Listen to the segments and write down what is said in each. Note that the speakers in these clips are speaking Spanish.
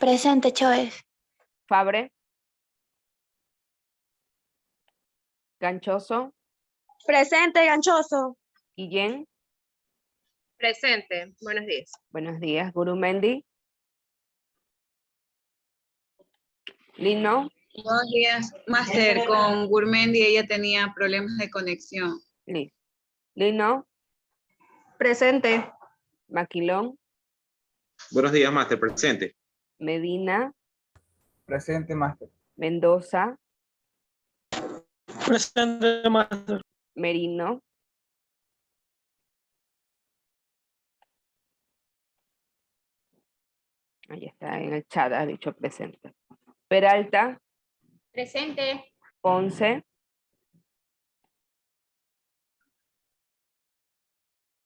Presente, Choes. Fabre. Ganchoso. Presente, Ganchoso. Guillén. Presente. Buenos días. Buenos días. Gurumendi. Lino. Buenos días, Máster. Con Gurmendi ella tenía problemas de conexión. Listo. Lino. Presente. Maquilón. Buenos días, Máster. Presente. Medina. Presente, Máster. Mendoza. Presente, Máster. Merino. Ahí está en el chat, ha dicho presente. Peralta. Presente. Ponce.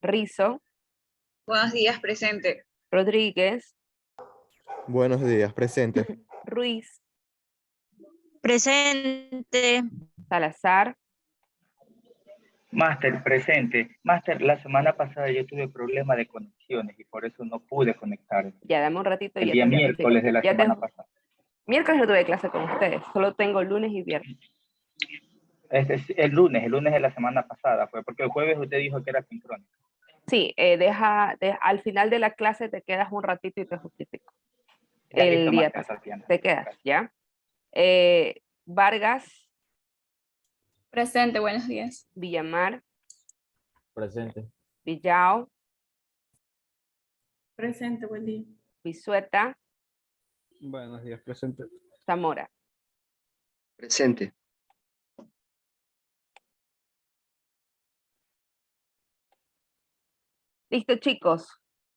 Rizo. Buenos días, presente. Rodríguez. Buenos días, presente. Ruiz. Presente. Salazar. Máster, presente. Máster, la semana pasada yo tuve problemas de conexiones y por eso no pude conectarme. Ya, dame un ratito. El ya día te miércoles de la ya semana pasada. Miércoles no tuve clase con ustedes, solo tengo lunes y viernes. El lunes de la semana pasada fue, porque el jueves usted dijo que era sincrónico. Sí, al final de la clase te quedas un ratito y te justifico. Ya, El listo, día Máster, pasado. Tatiana. Te quedas, Gracias. ¿ya? Vargas. Presente, buenos días. Villamar. Presente. Villao. Presente, buen día. Bisueta. Buenos días, presente. Zamora. Presente. Listo, chicos.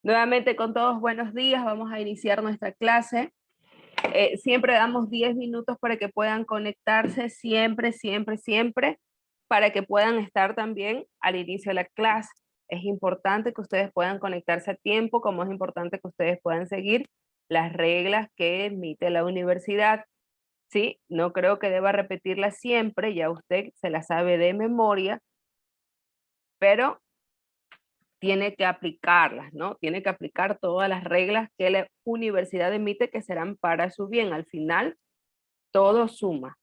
Nuevamente con todos buenos días. Vamos a iniciar nuestra clase. Siempre damos 10 minutos para que puedan conectarse, siempre, para que puedan estar también al inicio de la clase. Es importante que ustedes puedan conectarse a tiempo, como es importante que ustedes puedan seguir las reglas que emite la universidad. ¿Sí? No creo que deba repetirlas siempre, ya usted se las sabe de memoria, pero tiene que aplicarlas, ¿no? Tiene que aplicar todas las reglas que la universidad emite que serán para su bien. Al final, todo suma,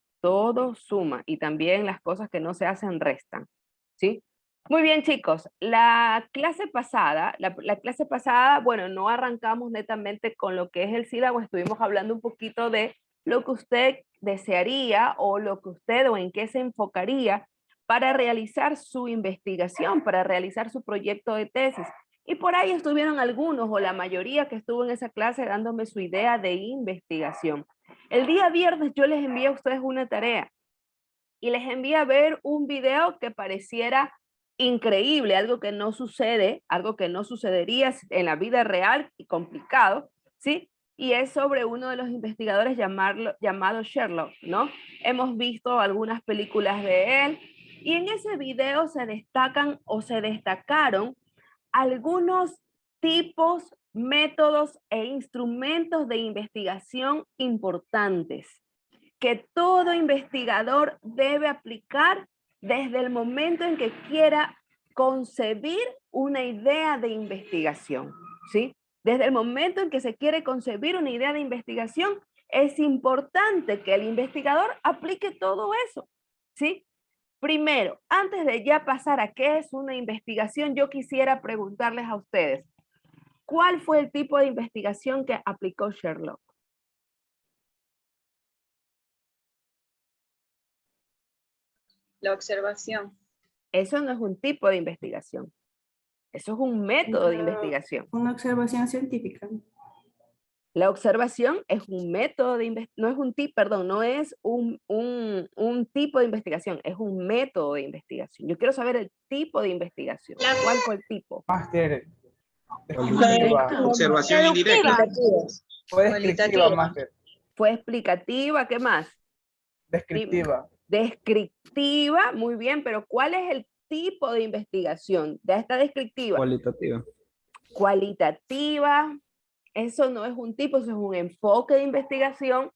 y también las cosas que no se hacen restan, ¿sí? Muy bien, chicos. La clase pasada, bueno, no arrancamos netamente con lo que es el sílabo, estuvimos hablando un poquito de lo que usted desearía o lo que usted o en qué se enfocaría para realizar su investigación, para realizar su proyecto de tesis. Y por ahí estuvieron algunos o la mayoría que estuvo en esa clase dándome su idea de investigación. El día viernes yo les envié a ustedes una tarea y les envié a ver un video que pareciera increíble, algo que no sucede, algo que no sucedería en la vida real y complicado, ¿sí? Y es sobre uno de los investigadores llamado Sherlock, ¿no? Hemos visto algunas películas de él y en ese video se destacan o se destacaron algunos tipos, métodos e instrumentos de investigación importantes que todo investigador debe aplicar desde el momento en que quiera concebir una idea de investigación, ¿sí? Desde el momento en que se quiere concebir una idea de investigación, es importante que el investigador aplique todo eso, ¿sí? Primero, antes de ya pasar a qué es una investigación, yo quisiera preguntarles a ustedes, ¿cuál fue el tipo de investigación que aplicó Sherlock? La observación. Eso no es un tipo de investigación. Eso es un método de investigación. Una observación científica. La observación es un método de investigación, no es un tipo, perdón, no es un tipo de investigación, es un método de investigación. Yo quiero saber el tipo de investigación. ¿Cuál fue el tipo? Máster. Descriptiva. Observación indirecta. Fue descriptiva, Máster. Fue explicativa, ¿qué más? Descriptiva. Descriptiva, muy bien, pero ¿cuál es el tipo de investigación? Ya está descriptiva. Cualitativa. Cualitativa, eso no es un tipo, eso es un enfoque de investigación.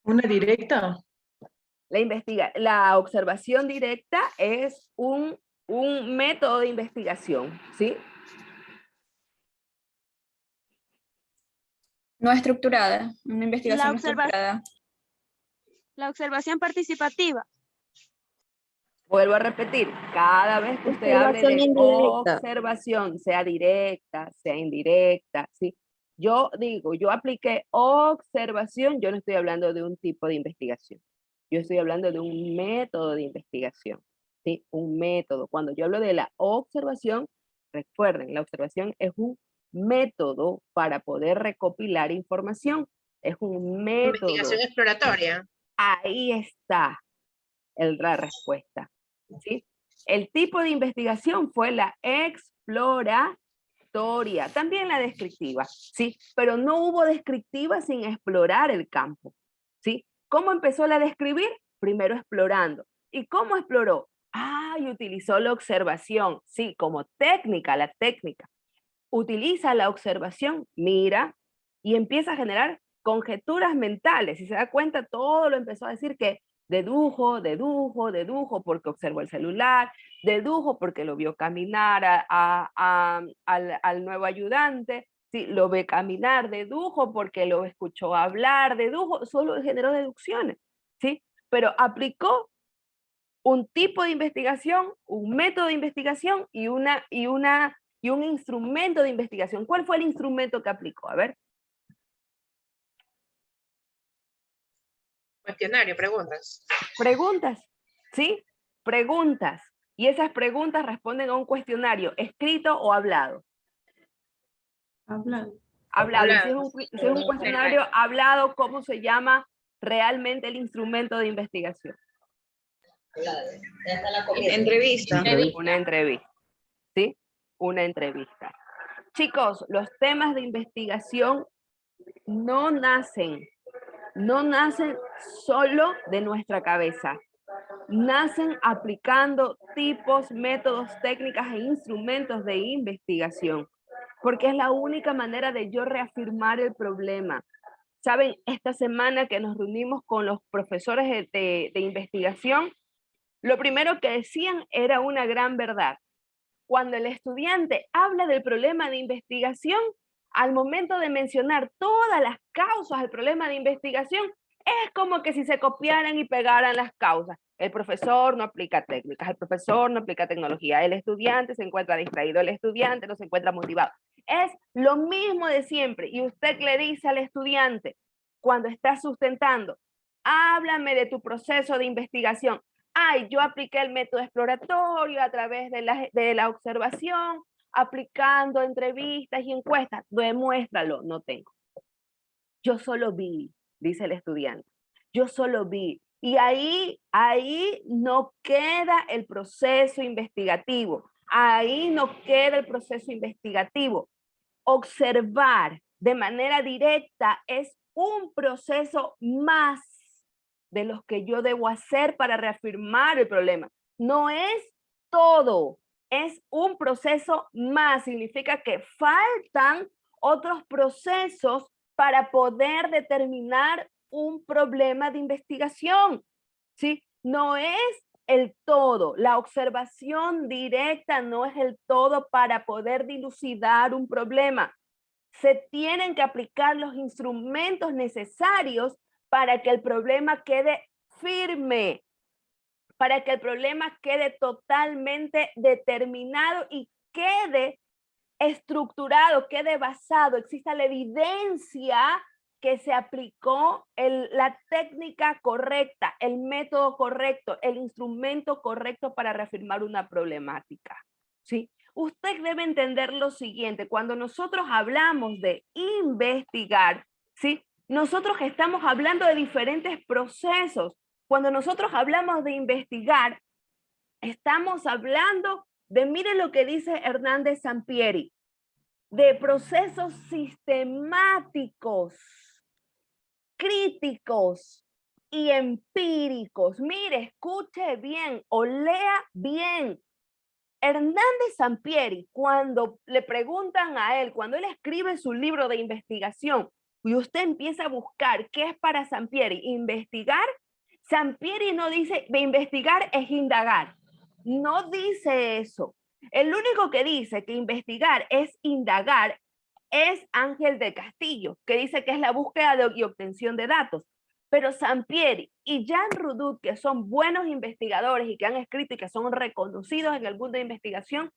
¿Una directa? La observación directa es un método de investigación, ¿sí? No estructurada. Una investigación La no estructurada. La observación participativa. Vuelvo a repetir, cada vez que usted hable Observación de indirecta. observación, sea directa, sea indirecta, ¿sí? Yo digo, yo apliqué observación, yo no estoy hablando de un tipo de investigación. Yo estoy hablando de un método de investigación, ¿sí? Un método. Cuando yo hablo de la observación, recuerden, la observación es un método para poder recopilar información. Es un método. Investigación exploratoria. Ahí está la respuesta, ¿sí? El tipo de investigación fue la exploratoria, también la descriptiva, ¿sí? Pero no hubo descriptiva sin explorar el campo, ¿sí? ¿Cómo empezó la describir? Primero explorando. ¿Y cómo exploró? Y utilizó la observación, sí, como técnica, la técnica. Utiliza la observación, mira, y empieza a generar conjeturas mentales. Si se da cuenta, todo lo empezó a decir que dedujo, porque observó el celular, dedujo porque lo vio caminar al nuevo ayudante, ¿sí? Lo ve caminar, dedujo porque lo escuchó hablar, dedujo, solo generó deducciones, ¿sí? Pero aplicó un tipo de investigación, un método de investigación y un instrumento de investigación. ¿Cuál fue el instrumento que aplicó? A ver. Cuestionario, preguntas. Preguntas, ¿sí? Preguntas. Y esas preguntas responden a un cuestionario, escrito o hablado. Hablado. Hablado. Si es un cuestionario hablado, ¿cómo se llama realmente el instrumento de investigación? Entrevista. Una entrevista, ¿sí? Una entrevista. Chicos, los temas de investigación no nacen solo de nuestra cabeza. Nacen aplicando tipos, métodos, técnicas e instrumentos de investigación, porque es la única manera de yo reafirmar el problema. Saben, esta semana que nos reunimos con los profesores de investigación, lo primero que decían era una gran verdad. Cuando el estudiante habla del problema de investigación, al momento de mencionar todas las causas del problema de investigación, es como que si se copiaran y pegaran las causas. El profesor no aplica técnicas, el profesor no aplica tecnología, el estudiante se encuentra distraído, el estudiante no se encuentra motivado. Es lo mismo de siempre. Y usted le dice al estudiante, cuando está sustentando, háblame de tu proceso de investigación. Yo apliqué el método exploratorio a través de la observación, aplicando entrevistas y encuestas. Demuéstralo. No tengo. Yo solo vi, dice el estudiante. Yo solo vi. Y ahí no queda el proceso investigativo. Ahí no queda el proceso investigativo. Observar de manera directa es un proceso más de los que yo debo hacer para reafirmar el problema. No es todo, es un proceso más. Significa que faltan otros procesos para poder determinar un problema de investigación, ¿sí? No es el todo. La observación directa no es el todo para poder dilucidar un problema. Se tienen que aplicar los instrumentos necesarios para que el problema quede firme, para que el problema quede totalmente determinado y quede estructurado, quede basado, exista la evidencia que se aplicó la técnica correcta, el método correcto, el instrumento correcto para reafirmar una problemática, ¿sí? Usted debe entender lo siguiente, cuando nosotros hablamos de investigar, ¿sí? Nosotros estamos hablando de diferentes procesos. Cuando nosotros hablamos de investigar, estamos hablando de, mire lo que dice Hernández Sampieri, de procesos sistemáticos, críticos y empíricos. Mire, escuche bien o lea bien. Hernández Sampieri, cuando le preguntan a él, cuando él escribe su libro de investigación, y usted empieza a buscar qué es para Sampieri investigar, Sampieri no dice de investigar es indagar. No dice eso. El único que dice que investigar es indagar es Ángel del Castillo, que dice que es la búsqueda y obtención de datos. Pero Sampieri y Jean Rodut, que son buenos investigadores y que han escrito y que son reconocidos en el mundo de investigación,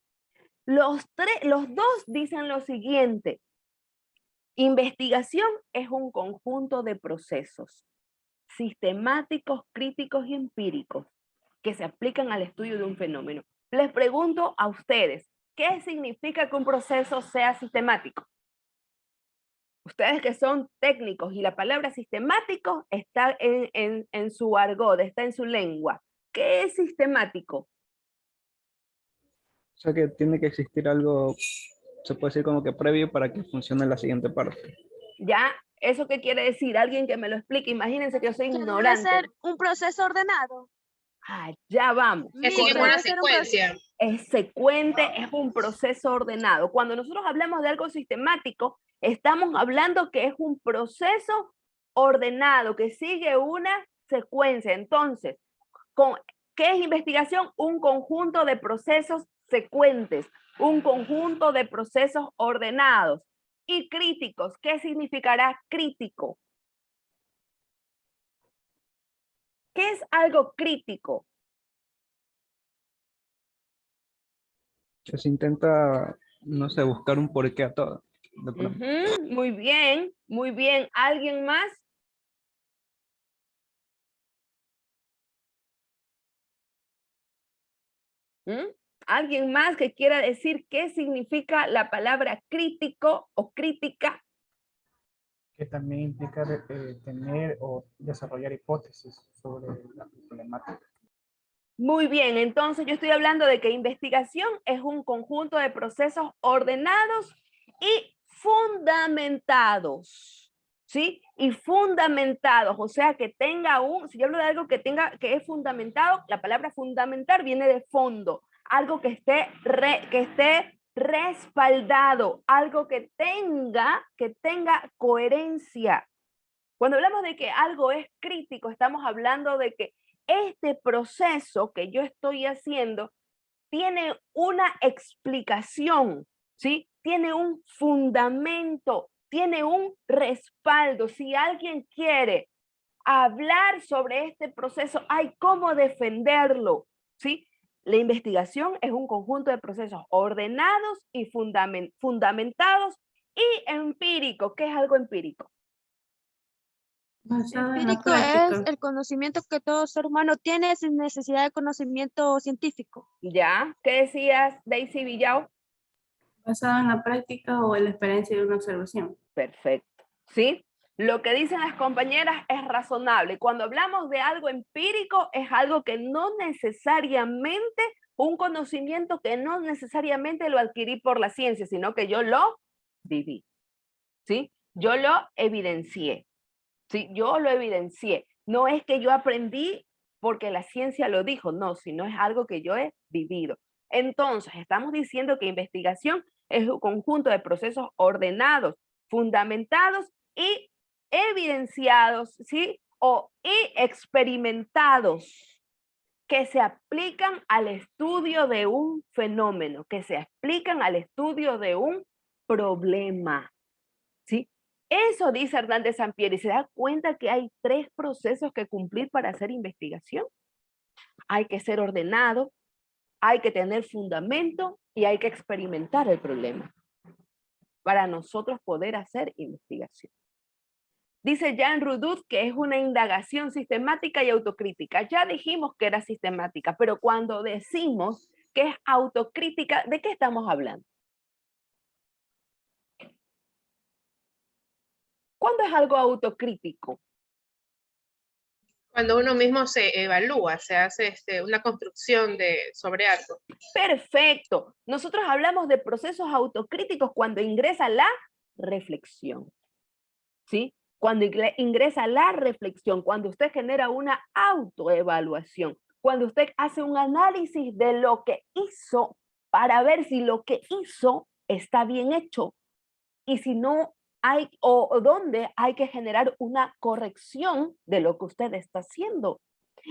los dos dicen lo siguiente: investigación es un conjunto de procesos sistemáticos, críticos y empíricos que se aplican al estudio de un fenómeno. Les pregunto a ustedes, ¿qué significa que un proceso sea sistemático? Ustedes que son técnicos y la palabra sistemático está en su argot, está en su lengua. ¿Qué es sistemático? O sea que tiene que existir algo, se puede decir como que previo para que funcione la siguiente parte. ¿Ya? ¿Eso qué quiere decir? Alguien que me lo explique. Imagínense que yo soy Que debe ignorante. ser un proceso ordenado. Ah, ya vamos. Que sigue Debe una ser un secuencia. Es secuente, es un proceso ordenado. Cuando nosotros hablamos de algo sistemático, estamos hablando que es un proceso ordenado, que sigue una secuencia. Entonces, ¿qué es investigación? Un conjunto de procesos secuentes, un conjunto de procesos ordenados. Y críticos, ¿qué significará crítico? ¿Qué es algo crítico? Que se intenta, no sé, buscar un porqué a todo. De pronto. Muy bien, muy bien. ¿Alguien más? ¿Alguien más que quiera decir qué significa la palabra crítico o crítica? Que también implica tener o desarrollar hipótesis sobre la problemática. Muy bien, entonces yo estoy hablando de que investigación es un conjunto de procesos ordenados y fundamentados, ¿sí? Y fundamentados, o sea, que tenga si yo hablo de algo que es fundamentado, la palabra fundamentar viene de fondo, algo que esté respaldado, algo que tenga coherencia. Cuando hablamos de que algo es crítico, estamos hablando de que este proceso que yo estoy haciendo tiene una explicación, ¿sí? Tiene un fundamento, tiene un respaldo. Si alguien quiere hablar sobre este proceso, hay cómo defenderlo, ¿sí? La investigación es un conjunto de procesos ordenados y fundamentados y empíricos. ¿Qué es algo empírico? Empírico es el conocimiento que todo ser humano tiene sin necesidad de conocimiento científico. ¿Ya? ¿Qué decías, Daisy Villao? Basado en la práctica o en la experiencia de una observación. Perfecto. ¿Sí? Lo que dicen las compañeras es razonable. Cuando hablamos de algo empírico, es algo que no necesariamente, un conocimiento que no necesariamente lo adquirí por la ciencia, sino que yo lo viví. ¿Sí? Yo lo evidencié. ¿Sí? Yo lo evidencié. No es que yo aprendí porque la ciencia lo dijo, no, sino es algo que yo he vivido. Entonces, estamos diciendo que investigación es un conjunto de procesos ordenados, fundamentados y evidenciados, ¿sí? Y experimentados que se aplican al estudio de un fenómeno, que se aplican al estudio de un problema, ¿sí? Eso dice Hernández Sampieri. ¿Se da cuenta que hay 3 procesos que cumplir para hacer investigación? Hay que ser ordenado, hay que tener fundamento y hay que experimentar el problema para nosotros poder hacer investigación. Dice Jean Rodut que es una indagación sistemática y autocrítica. Ya dijimos que era sistemática, pero cuando decimos que es autocrítica, ¿de qué estamos hablando? ¿Cuándo es algo autocrítico? Cuando uno mismo se evalúa, se hace una construcción sobre algo. Perfecto. Nosotros hablamos de procesos autocríticos cuando ingresa la reflexión. ¿Sí? Cuando ingresa la reflexión, cuando usted genera una autoevaluación, cuando usted hace un análisis de lo que hizo para ver si lo que hizo está bien hecho y si no hay o dónde hay que generar una corrección de lo que usted está haciendo.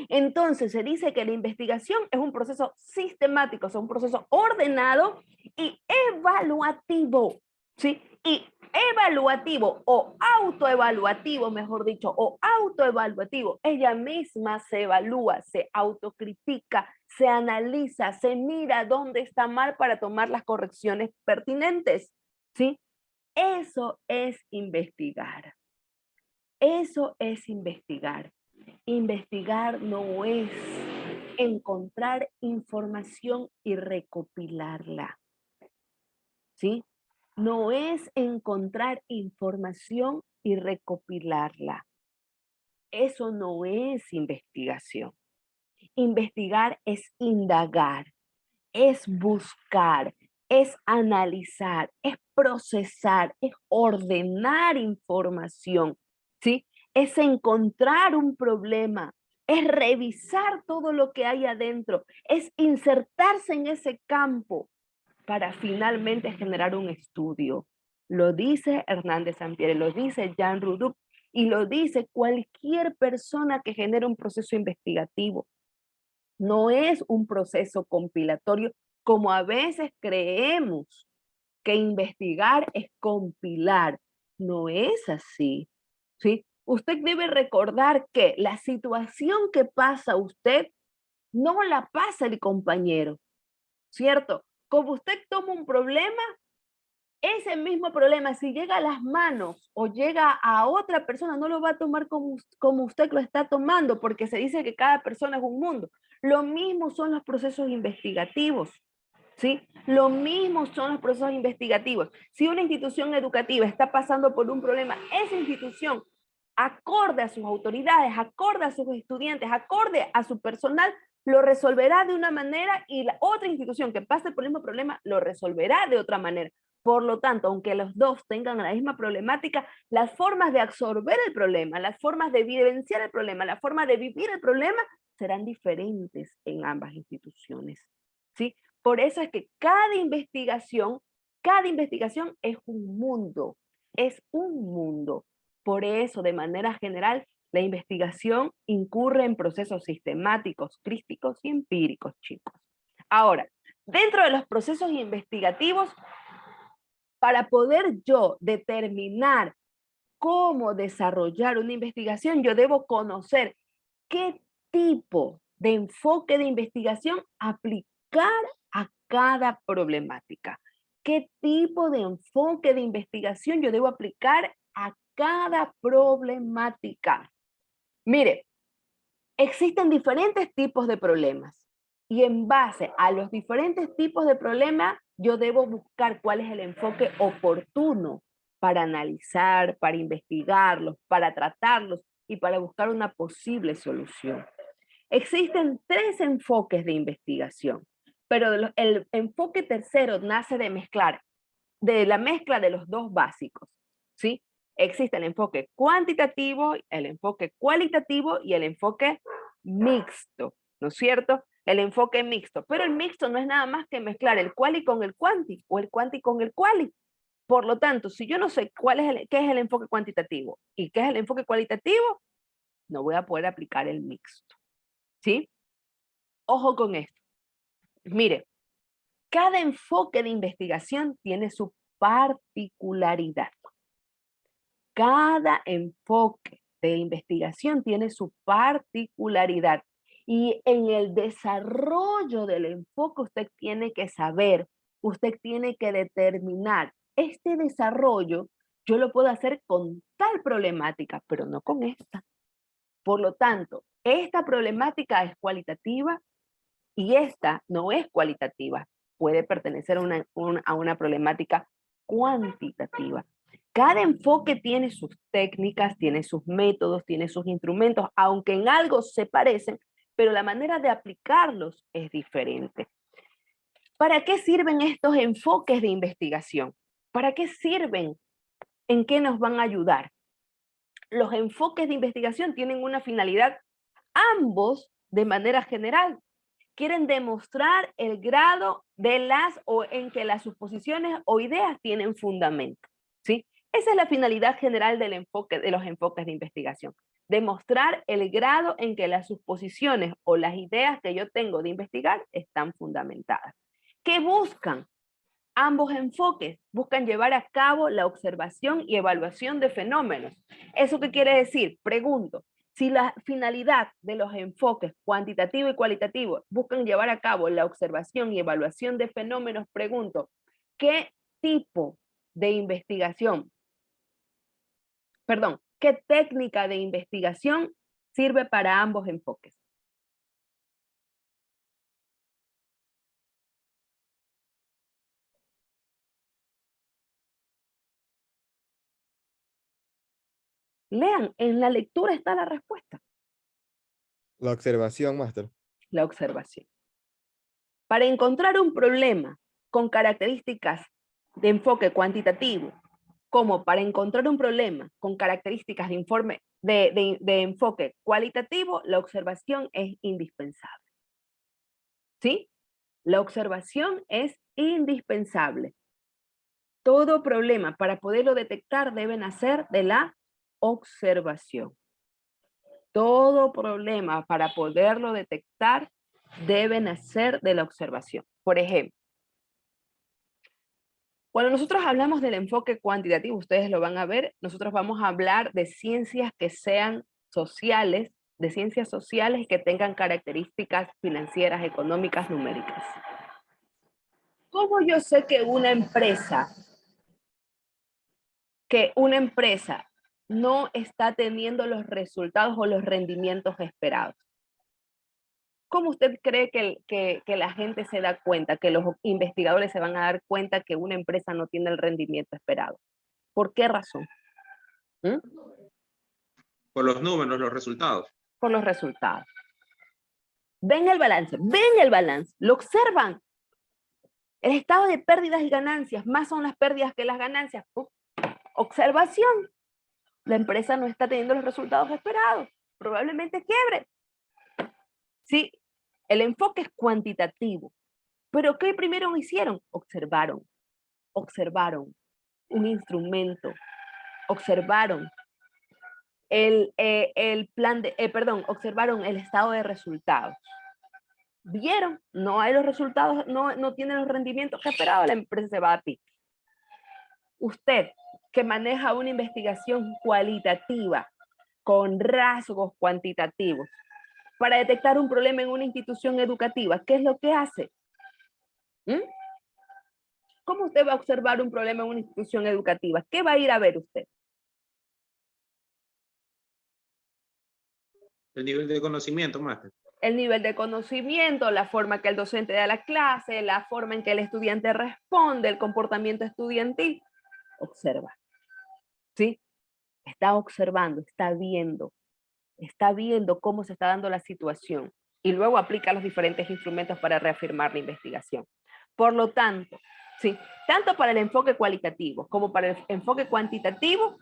Entonces se dice que la investigación es un proceso sistemático, es un proceso ordenado y evaluativo, ¿sí? Y evaluativo o autoevaluativo, mejor dicho, o autoevaluativo, ella misma se evalúa, se autocritica, se analiza, se mira dónde está mal para tomar las correcciones pertinentes, ¿sí? Eso es investigar. Eso es investigar. Investigar no es encontrar información y recopilarla, ¿sí? No es encontrar información y recopilarla. Eso no es investigación. Investigar es indagar, es buscar, es analizar, es procesar, es ordenar información, ¿sí? Es encontrar un problema, es revisar todo lo que hay adentro, es insertarse en ese campo para finalmente generar un estudio. Lo dice Hernández Sampieri, lo dice Jean Rudup y lo dice cualquier persona que genere un proceso investigativo. No es un proceso compilatorio como a veces creemos que investigar es compilar. No es así, ¿sí? Usted debe recordar que la situación que pasa usted no la pasa el compañero, ¿cierto? Como usted toma un problema, ese mismo problema, si llega a las manos o llega a otra persona, no lo va a tomar como usted lo está tomando, porque se dice que cada persona es un mundo. Lo mismo son los procesos investigativos, ¿sí? Lo mismo son los procesos investigativos. Si una institución educativa está pasando por un problema, esa institución, acorde a sus autoridades, acorde a sus estudiantes, acorde a su personal, lo resolverá de una manera y la otra institución que pase por el mismo problema lo resolverá de otra manera. Por lo tanto, aunque los dos tengan la misma problemática, las formas de absorber el problema, las formas de vivenciar el problema, la forma de vivir el problema serán diferentes en ambas instituciones, ¿sí? Por eso es que cada investigación es un mundo, es un mundo. Por eso, de manera general, la investigación incurre en procesos sistemáticos, críticos y empíricos, chicos. Ahora, dentro de los procesos investigativos, para poder yo determinar cómo desarrollar una investigación, yo debo conocer qué tipo de enfoque de investigación aplicar a cada problemática. ¿Qué tipo de enfoque de investigación yo debo aplicar a cada problemática? Mire, existen diferentes tipos de problemas y en base a los diferentes tipos de problemas yo debo buscar cuál es el enfoque oportuno para analizar, para investigarlos, para tratarlos y para buscar una posible solución. Existen 3 enfoques de investigación, pero el enfoque tercero nace de la mezcla de los 2 básicos, ¿sí? Existe el enfoque cuantitativo, el enfoque cualitativo y el enfoque mixto, ¿no es cierto? El enfoque mixto, pero el mixto no es nada más que mezclar el quali con el quanti o el quanti con el quali. Por lo tanto, si yo no sé qué es el enfoque cuantitativo y qué es el enfoque cualitativo, no voy a poder aplicar el mixto, ¿sí? Ojo con esto. Mire, cada enfoque de investigación tiene su particularidad. Cada enfoque de investigación tiene su particularidad. Y en el desarrollo del enfoque usted tiene que saber, usted tiene que determinar, este desarrollo yo lo puedo hacer con tal problemática, pero no con esta. Por lo tanto, esta problemática es cualitativa y esta no es cualitativa. Puede pertenecer a una problemática cuantitativa. Cada enfoque tiene sus técnicas, tiene sus métodos, tiene sus instrumentos, aunque en algo se parecen, pero la manera de aplicarlos es diferente. ¿Para qué sirven estos enfoques de investigación? ¿Para qué sirven? ¿En qué nos van a ayudar? Los enfoques de investigación tienen una finalidad, ambos de manera general. Quieren demostrar el grado en que las suposiciones o ideas tienen fundamento, ¿sí? Esa es la finalidad general de los enfoques de investigación. Demostrar el grado en que las suposiciones o las ideas que yo tengo de investigar están fundamentadas. ¿Qué buscan? Ambos enfoques buscan llevar a cabo la observación y evaluación de fenómenos. ¿Eso qué quiere decir? Pregunto, si la finalidad de los enfoques cuantitativo y cualitativo buscan llevar a cabo la observación y evaluación de fenómenos, pregunto, ¿qué tipo de investigación, qué técnica de investigación sirve para ambos enfoques? Lean, en la lectura está la respuesta. La observación, máster. La observación. Para encontrar un problema con características de enfoque cuantitativo, como para encontrar un problema con características de enfoque cualitativo, la observación es indispensable. ¿Sí? La observación es indispensable. Todo problema, para poderlo detectar, debe nacer de la observación. Todo problema, para poderlo detectar, debe nacer de la observación. Por ejemplo, cuando nosotros hablamos del enfoque cuantitativo, ustedes lo van a ver, nosotros vamos a hablar de ciencias que sean sociales, de ciencias sociales que tengan características financieras, económicas, numéricas. ¿Cómo yo sé que una empresa no está teniendo los resultados o los rendimientos esperados? ¿Cómo usted cree que la gente se da cuenta, que los investigadores se van a dar cuenta que una empresa no tiene el rendimiento esperado? ¿Por qué razón? Por los números, los resultados. Por los resultados. Ven el balance, lo observan. El estado de pérdidas y ganancias, más son las pérdidas que las ganancias. Observación. La empresa no está teniendo los resultados esperados. Probablemente quiebre. Sí, el enfoque es cuantitativo. ¿Pero qué primero observaron? Observaron un instrumento. Observaron observaron el estado de resultados. ¿Vieron? No hay los resultados, no tiene los rendimientos esperados, la empresa se va a pique. Usted, que maneja una investigación cualitativa con rasgos cuantitativos, para detectar un problema en una institución educativa, ¿qué es lo que hace? ¿Cómo usted va a observar un problema en una institución educativa? ¿Qué va a ir a ver usted? El nivel de conocimiento, máster. El nivel de conocimiento, la forma que el docente da la clase, la forma en que el estudiante responde, el comportamiento estudiantil. Observa. ¿Sí? Está observando, está viendo cómo se está dando la situación y luego aplica los diferentes instrumentos para reafirmar la investigación. Por lo tanto, ¿sí? Tanto para el enfoque cualitativo como para el enfoque cuantitativo,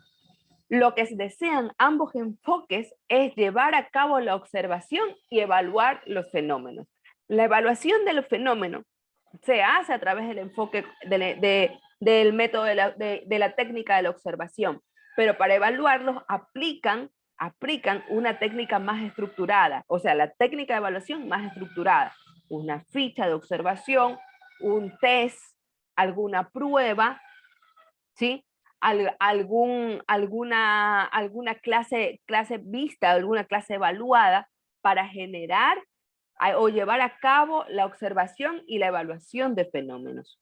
lo que desean ambos enfoques es llevar a cabo la observación y evaluar los fenómenos. La evaluación de los fenómenos se hace a través del enfoque del método de la técnica de la observación, pero para evaluarlos aplican una técnica más estructurada, o sea, la técnica de evaluación más estructurada, una ficha de observación, un test, alguna prueba, ¿sí? Alguna clase vista, alguna clase evaluada para generar o llevar a cabo la observación y la evaluación de fenómenos.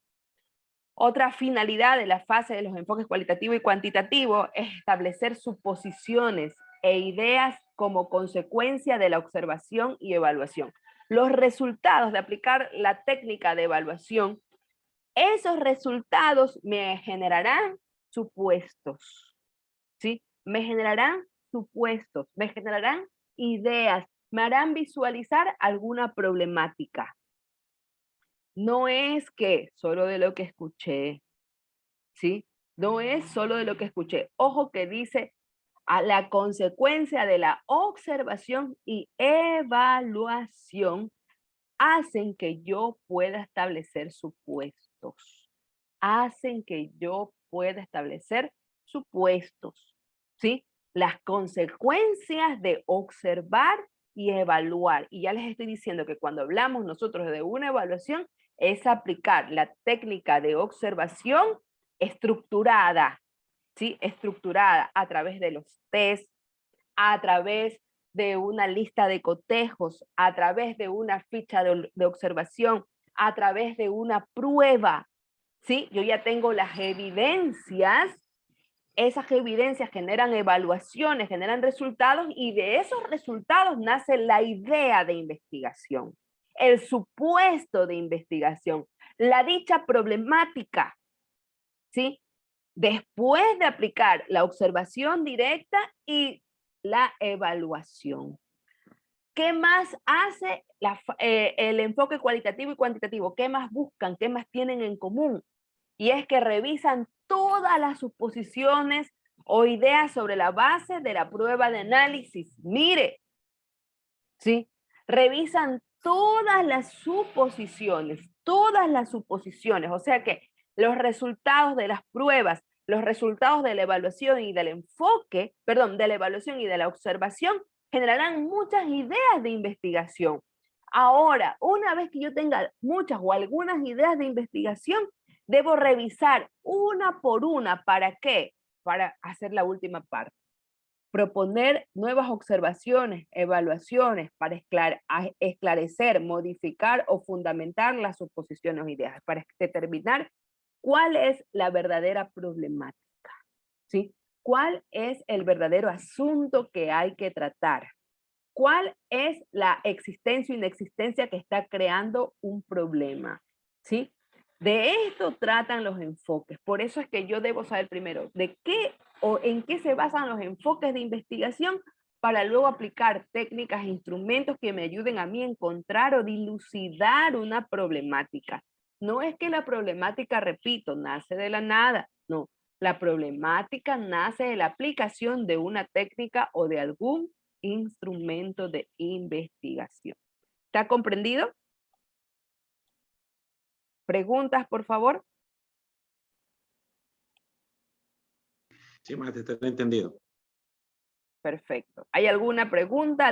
Otra finalidad de la fase de los enfoques cualitativo y cuantitativo es establecer suposiciones e ideas como consecuencia de la observación y evaluación. Los resultados de aplicar la técnica de evaluación, esos resultados me generarán supuestos, ¿sí? Me generarán supuestos, me generarán ideas, me harán visualizar alguna problemática. No es que solo de lo que escuché, ¿sí? No es solo de lo que escuché. Ojo que dice a la consecuencia de la observación y evaluación hacen que yo pueda establecer supuestos. Hacen que yo pueda establecer supuestos, ¿sí? Las consecuencias de observar y evaluar. Y ya les estoy diciendo que cuando hablamos nosotros de una evaluación, es aplicar la técnica de observación estructurada, ¿sí? Estructurada a través de los test, a través de una lista de cotejos, a través de una ficha de observación, a través de una prueba, ¿sí? Yo ya tengo las evidencias, esas evidencias generan evaluaciones, generan resultados, y de esos resultados nace la idea de investigación, el supuesto de investigación, la dicha problemática, ¿sí? Después de aplicar la observación directa y la evaluación. ¿Qué más hace el enfoque cualitativo y cuantitativo? ¿Qué más buscan? ¿Qué más tienen en común? Y es que revisan todas las suposiciones o ideas sobre la base de la prueba de análisis. Mire, ¿sí? Revisan todas las suposiciones, o sea que los resultados de las pruebas, los resultados de la evaluación y del enfoque, perdón, de la evaluación y de la observación generarán muchas ideas de investigación. Ahora, una vez que yo tenga muchas o algunas ideas de investigación, debo revisar una por una. ¿Para qué? Para hacer la última parte. Proponer nuevas observaciones, evaluaciones para esclarecer, modificar o fundamentar las suposiciones o ideas, para determinar cuál es la verdadera problemática, ¿sí? ¿Cuál es el verdadero asunto que hay que tratar? ¿Cuál es la existencia o inexistencia que está creando un problema? ¿Sí? De esto tratan los enfoques. Por eso es que yo debo saber primero de qué o en qué se basan los enfoques de investigación para luego aplicar técnicas e instrumentos que me ayuden a mí a encontrar o dilucidar una problemática. No es que la problemática, repito, nace de la nada. No, la problemática nace de la aplicación de una técnica o de algún instrumento de investigación. ¿Está comprendido? ¿Preguntas, por favor? Sí, maestra, está entendido. Perfecto. ¿Hay alguna pregunta,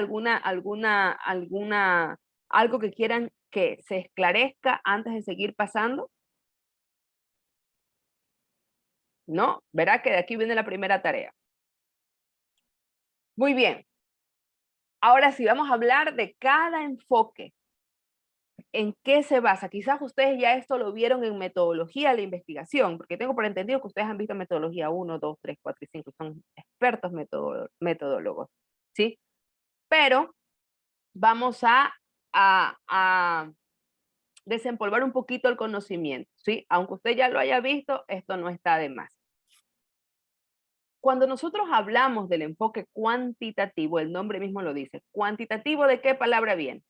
algo que quieran que se esclarezca antes de seguir pasando? ¿No? Verá que de aquí viene la primera tarea. Muy bien. Ahora sí, vamos a hablar de cada enfoque. ¿En qué se basa? Quizás ustedes ya esto lo vieron en metodología de la investigación, porque tengo por entendido que ustedes han visto metodología 1, 2, 3, 4 y 5, son expertos metodólogos, ¿sí? Pero vamos a desempolvar un poquito el conocimiento, ¿sí? Aunque usted ya lo haya visto, esto no está de más. Cuando nosotros hablamos del enfoque cuantitativo, el nombre mismo lo dice, ¿cuantitativo de qué palabra viene?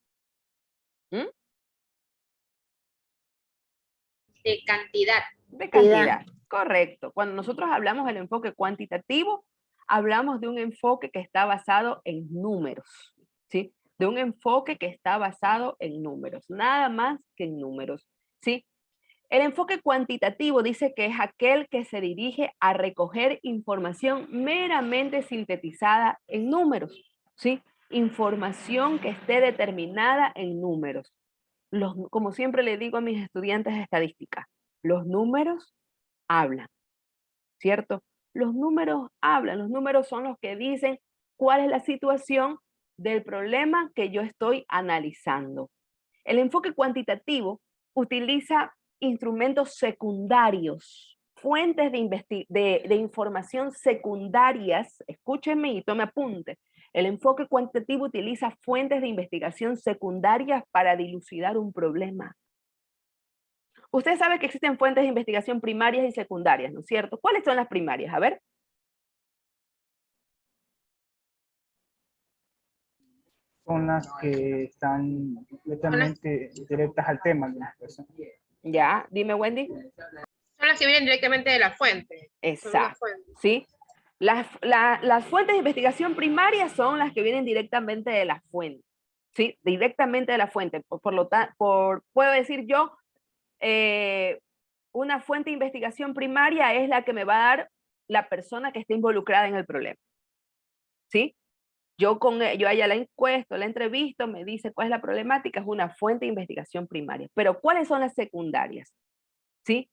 ¿Mm? De cantidad. De cantidad, correcto. Cuando nosotros hablamos del enfoque cuantitativo, hablamos de un enfoque que está basado en números, ¿sí? De un enfoque que está basado en números, nada más que en números, ¿sí? El enfoque cuantitativo dice que es aquel que se dirige a recoger información meramente sintetizada en números, ¿sí? Información que esté determinada en números. Como siempre le digo a mis estudiantes de estadística, los números hablan, ¿cierto? Los números hablan, los números son los que dicen cuál es la situación del problema que yo estoy analizando. El enfoque cuantitativo utiliza instrumentos secundarios, fuentes de información secundarias, escúchenme y tome apunte. El enfoque cuantitativo utiliza fuentes de investigación secundarias para dilucidar un problema. Usted sabe que existen fuentes de investigación primarias y secundarias, ¿no es cierto? ¿Cuáles son las primarias? A ver. Son las que están completamente directas al tema de la investigación. Ya, dime, Wendy. Son las que vienen directamente de la fuente. Exacto, ¿sí? Las fuentes de investigación primarias son las que vienen directamente de la fuente, ¿sí? Directamente de la fuente. Puedo decir yo, una fuente de investigación primaria es la que me va a dar la persona que está involucrada en el problema, ¿sí? Yo a ella la encuesto, la entrevisto, me dice cuál es la problemática, es una fuente de investigación primaria. Pero ¿cuáles son las secundarias? ¿Sí?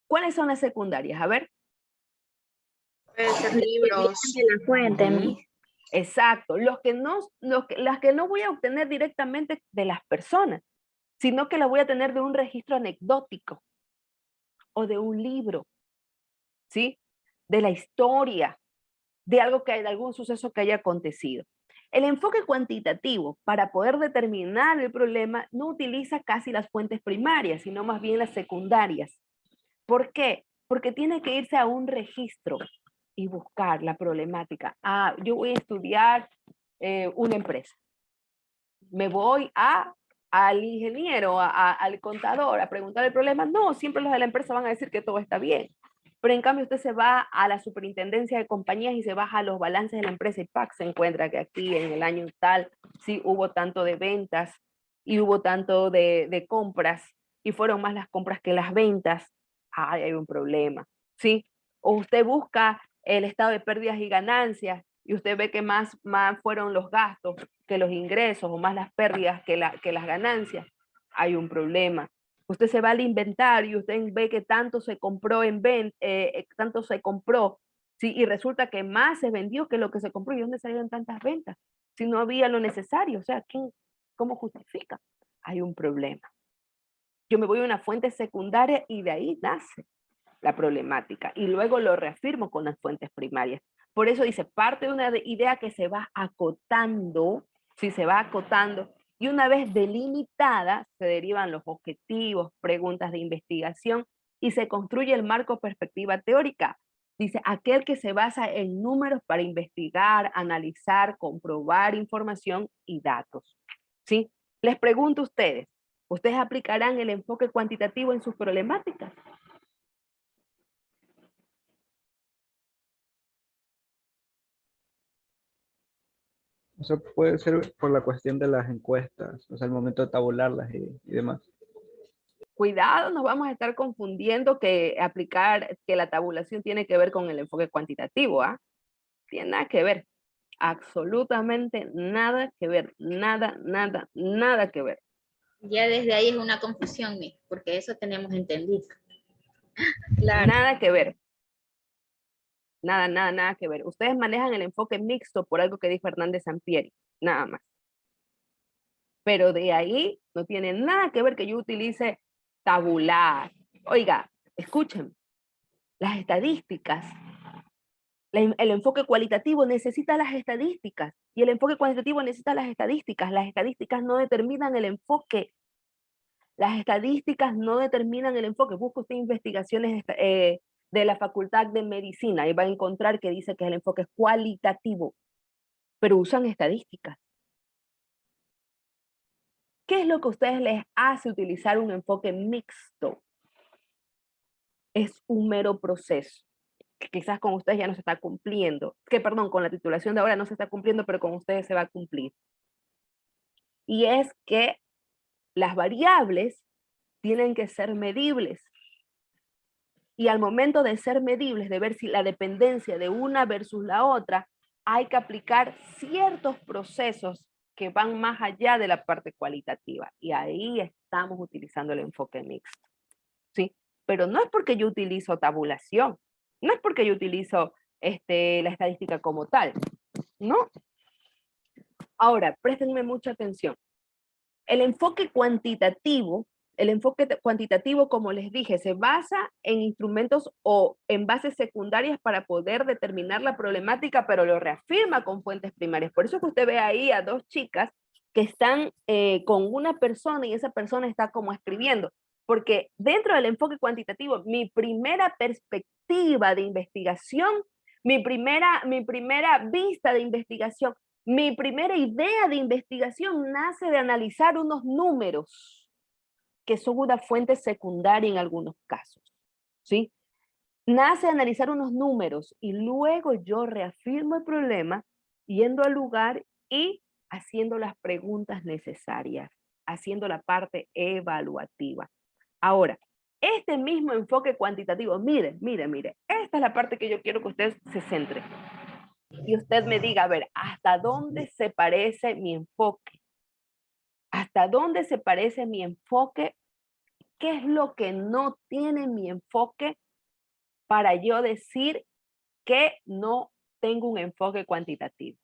¿Cuáles son las secundarias? A ver. Pueden ser libros. De la fuente, Miss. Exacto, las que no voy a obtener directamente de las personas, sino que las voy a tener de un registro anecdótico o de un libro, ¿sí? De la historia, de algún suceso que haya acontecido. El enfoque cuantitativo, para poder determinar el problema, no utiliza casi las fuentes primarias, sino más bien las secundarias. ¿Por qué? Porque tiene que irse a un registro y buscar la problemática. Ah, yo voy a estudiar una empresa. Me voy al ingeniero, al contador, a preguntar el problema. No, siempre los de la empresa van a decir que todo está bien. Pero en cambio usted se va a la superintendencia de compañías y se baja a los balances de la empresa y ¡pac! Se encuentra que aquí en el año tal sí hubo tanto de ventas y hubo tanto de compras y fueron más las compras que las ventas. Ay, hay un problema, ¿sí? O usted busca el estado de pérdidas y ganancias y usted ve que más fueron los gastos que los ingresos o más las pérdidas que las ganancias. Hay un problema. Usted se va al inventario y usted ve que tanto se compró tanto se compró, ¿sí? Y resulta que más se vendió que lo que se compró. ¿Y dónde salieron tantas ventas? Si no había lo necesario, o sea, ¿cómo justifica? Hay un problema. Yo me voy a una fuente secundaria y de ahí nace la problemática y luego lo reafirmo con las fuentes primarias. Por eso dice, parte de una idea que se va acotando, si se va acotando, y una vez delimitada, se derivan los objetivos, preguntas de investigación, y se construye el marco perspectiva teórica. Dice, aquel que se basa en números para investigar, analizar, comprobar información y datos. ¿Sí? Les pregunto a ustedes, ¿ustedes aplicarán el enfoque cuantitativo en sus problemáticas? Eso puede ser por la cuestión de las encuestas, o sea, el momento de tabularlas y demás. Cuidado, nos vamos a estar confundiendo que la tabulación tiene que ver con el enfoque cuantitativo, ¿ah? Tiene nada que ver, absolutamente nada que ver, nada que ver. Ya desde ahí es una confusión, porque eso tenemos entendido. Claro. Nada que ver. Nada que ver. Ustedes manejan el enfoque mixto por algo que dijo Hernández Sampieri, nada más. Pero de ahí no tiene nada que ver que yo utilice tabular. Oiga, escuchen, las estadísticas, el enfoque cualitativo necesita las estadísticas y el enfoque cuantitativo necesita las estadísticas. Las estadísticas no determinan el enfoque. Las estadísticas no determinan el enfoque. Busca usted investigaciones de la Facultad de Medicina y va a encontrar que dice que el enfoque es cualitativo, pero usan estadísticas. ¿Qué es lo que a ustedes les hace utilizar un enfoque mixto? Es un mero proceso, que quizás con ustedes ya no se está cumpliendo, con la titulación de ahora no se está cumpliendo, pero con ustedes se va a cumplir. Y es que las variables tienen que ser medibles. Y al momento de ser medibles, de ver si la dependencia de una versus la otra, hay que aplicar ciertos procesos que van más allá de la parte cualitativa. Y ahí estamos utilizando el enfoque mixto. ¿Sí? Pero no es porque yo utilizo tabulación, no es porque yo utilizo la estadística como tal, ¿no? Ahora, préstenme mucha atención. El enfoque cuantitativo, como les dije, se basa en instrumentos o en bases secundarias para poder determinar la problemática, pero lo reafirma con fuentes primarias. Por eso que usted ve ahí a dos chicas que están con una persona y esa persona está como escribiendo. Porque dentro del enfoque cuantitativo, mi primera perspectiva de investigación, mi primera vista de investigación, mi primera idea de investigación nace de analizar unos números que son una fuente secundaria en algunos casos, ¿sí? Nace de analizar unos números y luego yo reafirmo el problema yendo al lugar y haciendo las preguntas necesarias, haciendo la parte evaluativa. Ahora, este mismo enfoque cuantitativo, mire, esta es la parte que yo quiero que usted se centre. y usted me diga, a ver, ¿hasta dónde se parece mi enfoque? ¿Hasta dónde se parece mi enfoque? ¿Qué es lo que no tiene mi enfoque para yo decir que no tengo un enfoque cuantitativo?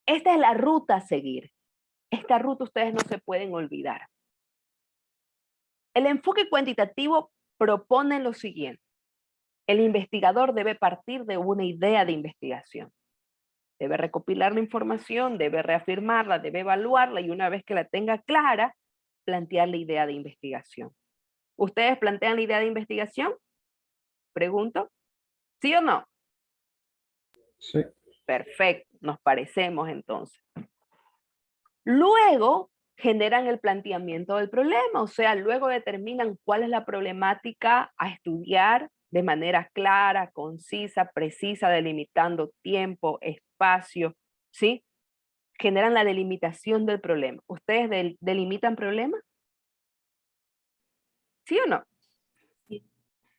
Esta es la ruta a seguir. Esta ruta ustedes no se pueden olvidar. El enfoque cuantitativo propone lo siguiente. El investigador debe partir de una idea de investigación. Debe recopilar la información, debe reafirmarla, debe evaluarla y una vez que la tenga clara, plantear la idea de investigación. ¿Ustedes plantean la idea de investigación? Pregunto. ¿Sí o no? Sí. Perfecto, nos parecemos entonces. Luego generan el planteamiento del problema, o sea, luego determinan cuál es la problemática a estudiar de manera clara, concisa, precisa, delimitando tiempo, espacio, ¿sí? Generan la delimitación del problema. ¿Ustedes delimitan problemas? ¿Sí o no?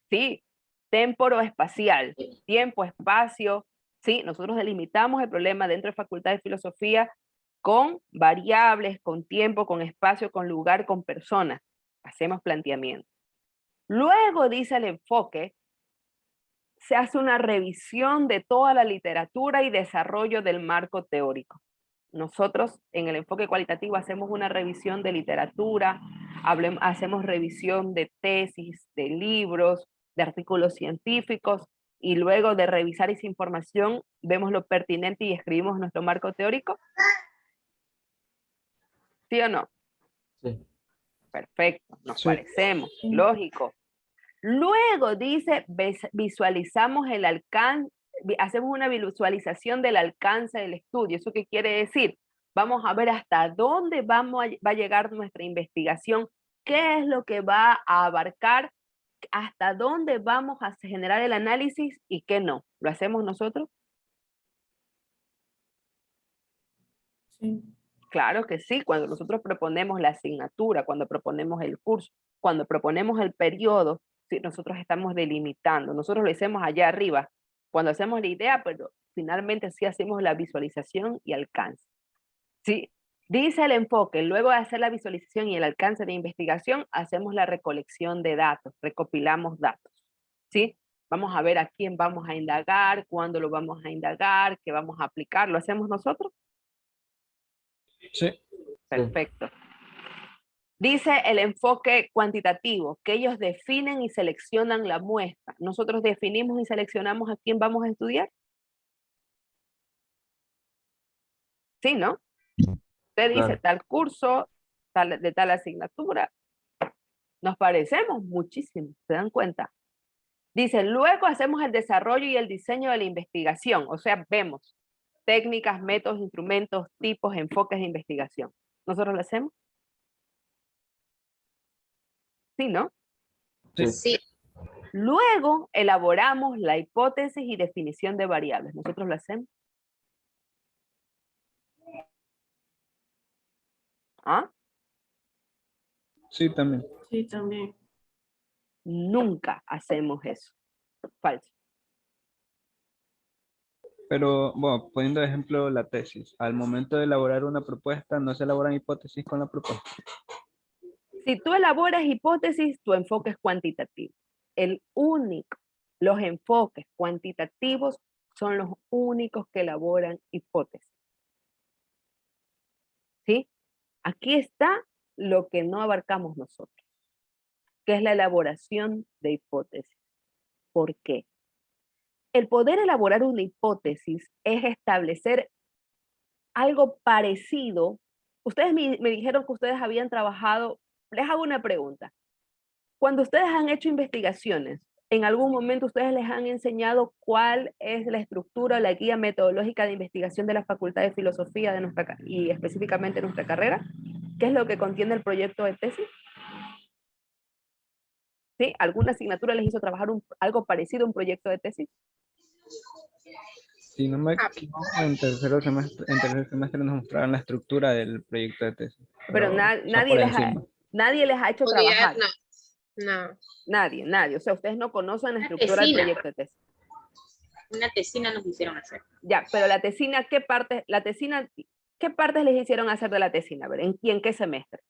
Sí. Temporo-espacial, tiempo, espacio, ¿sí? Nosotros delimitamos el problema dentro de Facultad de Filosofía con variables, con tiempo, con espacio, con lugar, con personas. Hacemos planteamiento. Luego, dice el enfoque, se hace una revisión de toda la literatura y desarrollo del marco teórico. Nosotros en el enfoque cualitativo hacemos una revisión de literatura, hacemos revisión de tesis, de libros, de artículos científicos, y luego de revisar esa información vemos lo pertinente y escribimos nuestro marco teórico. ¿Sí o no? Sí. Perfecto, nos Sí. parecemos, lógico. Luego dice, visualizamos el alcance, hacemos una visualización del alcance del estudio. ¿Eso qué quiere decir? Vamos a ver hasta dónde va a llegar nuestra investigación, qué es lo que va a abarcar, hasta dónde vamos a generar el análisis y qué no. ¿Lo hacemos nosotros? Sí. Claro que sí, cuando nosotros proponemos la asignatura, cuando proponemos el curso, cuando proponemos el periodo, sí, nosotros estamos delimitando, nosotros lo hacemos allá arriba, cuando hacemos la idea, pero finalmente sí hacemos la visualización y alcance. Sí, dice el enfoque, luego de hacer la visualización y el alcance de investigación, hacemos la recolección de datos, recopilamos datos, ¿sí? Vamos a ver a quién vamos a indagar, cuándo lo vamos a indagar, qué vamos a aplicar, ¿lo hacemos nosotros? Sí. Perfecto. Dice el enfoque cuantitativo, que ellos definen y seleccionan la muestra. Nosotros definimos y seleccionamos a quién vamos a estudiar. Sí, ¿no? Usted dice Claro. tal curso, de tal asignatura. Nos parecemos muchísimo, ¿se dan cuenta? Dice, luego hacemos el desarrollo y el diseño de la investigación. O sea, vemos técnicas, métodos, instrumentos, tipos, enfoques de investigación. ¿Nosotros lo hacemos? Sí, ¿no? Sí. Luego elaboramos la hipótesis y definición de variables. ¿Nosotros lo hacemos? ¿Ah? Sí, también. Sí, también. Nunca hacemos eso. Falso. Pero, bueno, poniendo de ejemplo la tesis, al momento de elaborar una propuesta, no se elaboran hipótesis con la propuesta. Si tú elaboras hipótesis, tu enfoque es cuantitativo. Los enfoques cuantitativos son los únicos que elaboran hipótesis. ¿Sí? Aquí está lo que no abarcamos nosotros, que es la elaboración de hipótesis. ¿Por qué? El poder elaborar una hipótesis es establecer algo parecido. Ustedes me dijeron que ustedes habían trabajado. Les hago una pregunta. Cuando ustedes han hecho investigaciones, ¿en algún momento ustedes les han enseñado cuál es la estructura o la guía metodológica de investigación de la Facultad de Filosofía y específicamente de nuestra carrera? ¿Qué es lo que contiene el proyecto de tesis? ¿Sí? ¿Alguna asignatura les hizo trabajar algo parecido a un proyecto de tesis? Si no me equivoco, en tercer semestre nos mostraron la estructura del proyecto de tesis. Pero nadie les ha hecho trabajar. No. Nadie. O sea, ustedes no conocen la estructura del proyecto de tesis. Una tesina nos hicieron hacer. Ya, pero la tesina, ¿qué partes les hicieron hacer de la tesina? A ver, ¿y en qué semestre?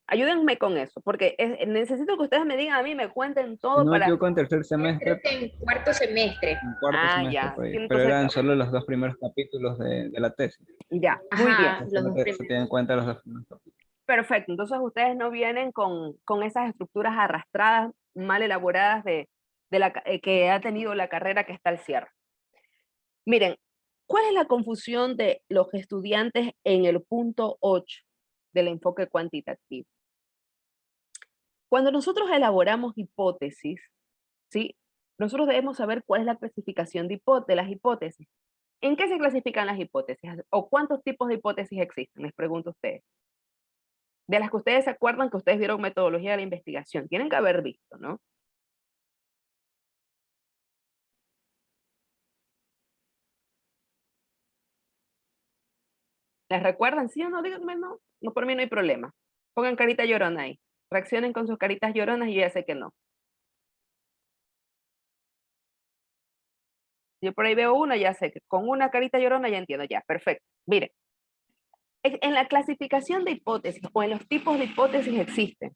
Ayúdenme con eso, porque necesito que ustedes me digan a mí, me cuenten Si todo no me para... equivoco, en tercer Creo semestre, que en cuarto semestre. en cuarto Ah, semestre ya. por ahí, Sí, pero entonces, eran solo los 2 primeros capítulos de la tesis. ya, muy bien. Ajá, los dos Se primeros. tienen en cuenta los 2 primeros capítulos. Perfecto, entonces ustedes no vienen con esas estructuras arrastradas, mal elaboradas que ha tenido la carrera que está al cierre. Miren, ¿cuál es la confusión de los estudiantes en el punto 8 del enfoque cuantitativo? Cuando nosotros elaboramos hipótesis, ¿sí? Nosotros debemos saber cuál es la clasificación de las hipótesis. ¿En qué se clasifican las hipótesis? ¿O cuántos tipos de hipótesis existen? Les pregunto a ustedes. De las que ustedes se acuerdan que ustedes vieron metodología de la investigación. Tienen que haber visto, ¿no? ¿Les recuerdan? ¿Sí o no? Díganme no. No, por mí no hay problema. Pongan carita llorona ahí. Reaccionen con sus caritas lloronas y yo ya sé que no. Yo por ahí veo una, ya sé que con una carita llorona ya entiendo, ya, perfecto. Miren, en la clasificación de hipótesis o en los tipos de hipótesis existen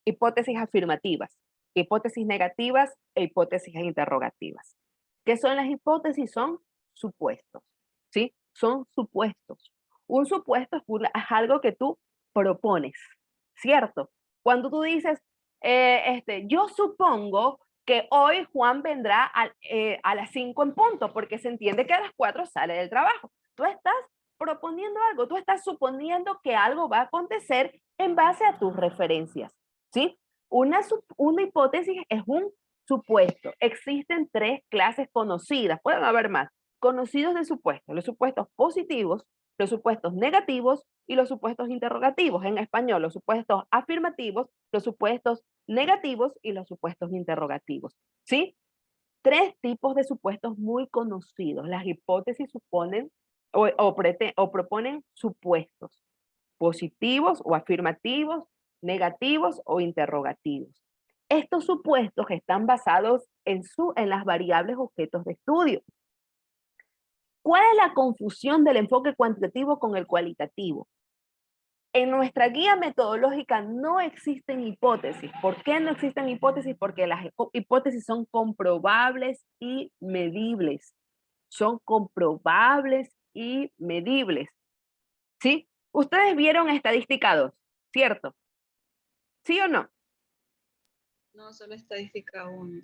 hipótesis afirmativas, hipótesis negativas e hipótesis interrogativas. ¿Qué son las hipótesis? Son supuestos, ¿sí? Son supuestos. Un supuesto es algo que tú propones, ¿cierto? Cuando tú dices, yo supongo que hoy Juan vendrá a las 5 en punto, porque se entiende que a las 4 sale del trabajo. Tú estás proponiendo algo, tú estás suponiendo que algo va a acontecer en base a tus referencias, ¿sí? Una hipótesis es un supuesto. Existen 3 clases conocidas, pueden haber más, conocidos de supuestos: los supuestos positivos, los supuestos negativos y los supuestos interrogativos. En español, los supuestos afirmativos, los supuestos negativos y los supuestos interrogativos, ¿sí? 3 tipos de supuestos muy conocidos. Las hipótesis suponen o proponen supuestos positivos o afirmativos, negativos o interrogativos. Estos supuestos están basados en las variables objetos de estudio. ¿Cuál es la confusión del enfoque cuantitativo con el cualitativo? En nuestra guía metodológica no existen hipótesis. ¿Por qué no existen hipótesis? Porque las hipótesis son comprobables y medibles. Son comprobables y medibles. ¿Sí? Ustedes vieron estadística 2, ¿cierto? ¿Sí o no? No, solo estadística 1.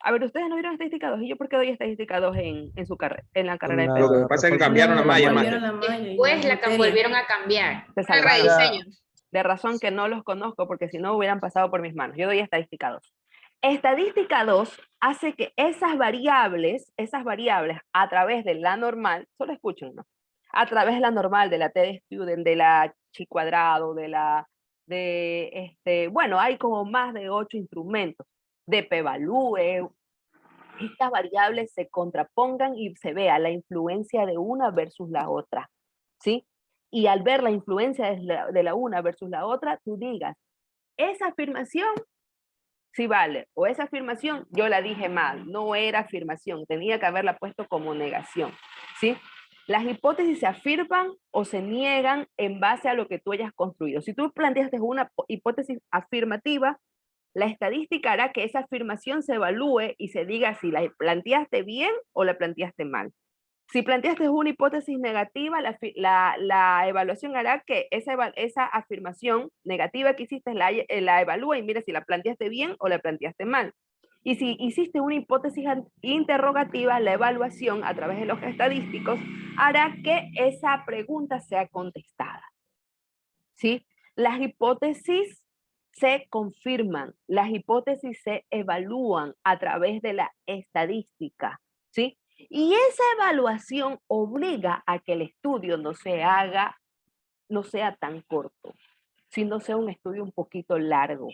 A ver, ustedes no vieron estadística 2, ¿y yo por qué doy estadística 2 en su carrera, en la carrera de Lo PED? que pasa es que cambiaron la malla, Volvieron máster. la malla y Después la la materia. volvieron a cambiar. Se Un salvaron. rediseño. De razón que no los conozco, porque si no hubieran pasado por mis manos. Yo doy estadística 2. Estadística 2 hace que esas variables a través de la normal, solo escuchen, ¿no? A través de la normal, de la TD-Student, de la Chi cuadrado, bueno, hay como más de 8 instrumentos, de p-value. Estas variables se contrapongan y se vea la influencia de una versus la otra, ¿sí? Y al ver la influencia de la una versus la otra, tú digas, esa afirmación sí vale, o esa afirmación yo la dije mal, no era afirmación, tenía que haberla puesto como negación, ¿sí? Las hipótesis se afirman o se niegan en base a lo que tú hayas construido. Si tú planteaste una hipótesis afirmativa, la estadística hará que esa afirmación se evalúe y se diga si la planteaste bien o la planteaste mal. Si planteaste una hipótesis negativa, la evaluación hará que esa afirmación negativa que hiciste la evalúe y mire si la planteaste bien o la planteaste mal. Y si hiciste una hipótesis interrogativa, la evaluación a través de los estadísticos hará que esa pregunta sea contestada. ¿Sí? Las hipótesis se confirman, las hipótesis se evalúan a través de la estadística, ¿sí? Y esa evaluación obliga a que el estudio no sea tan corto, sino sea un estudio un poquito largo.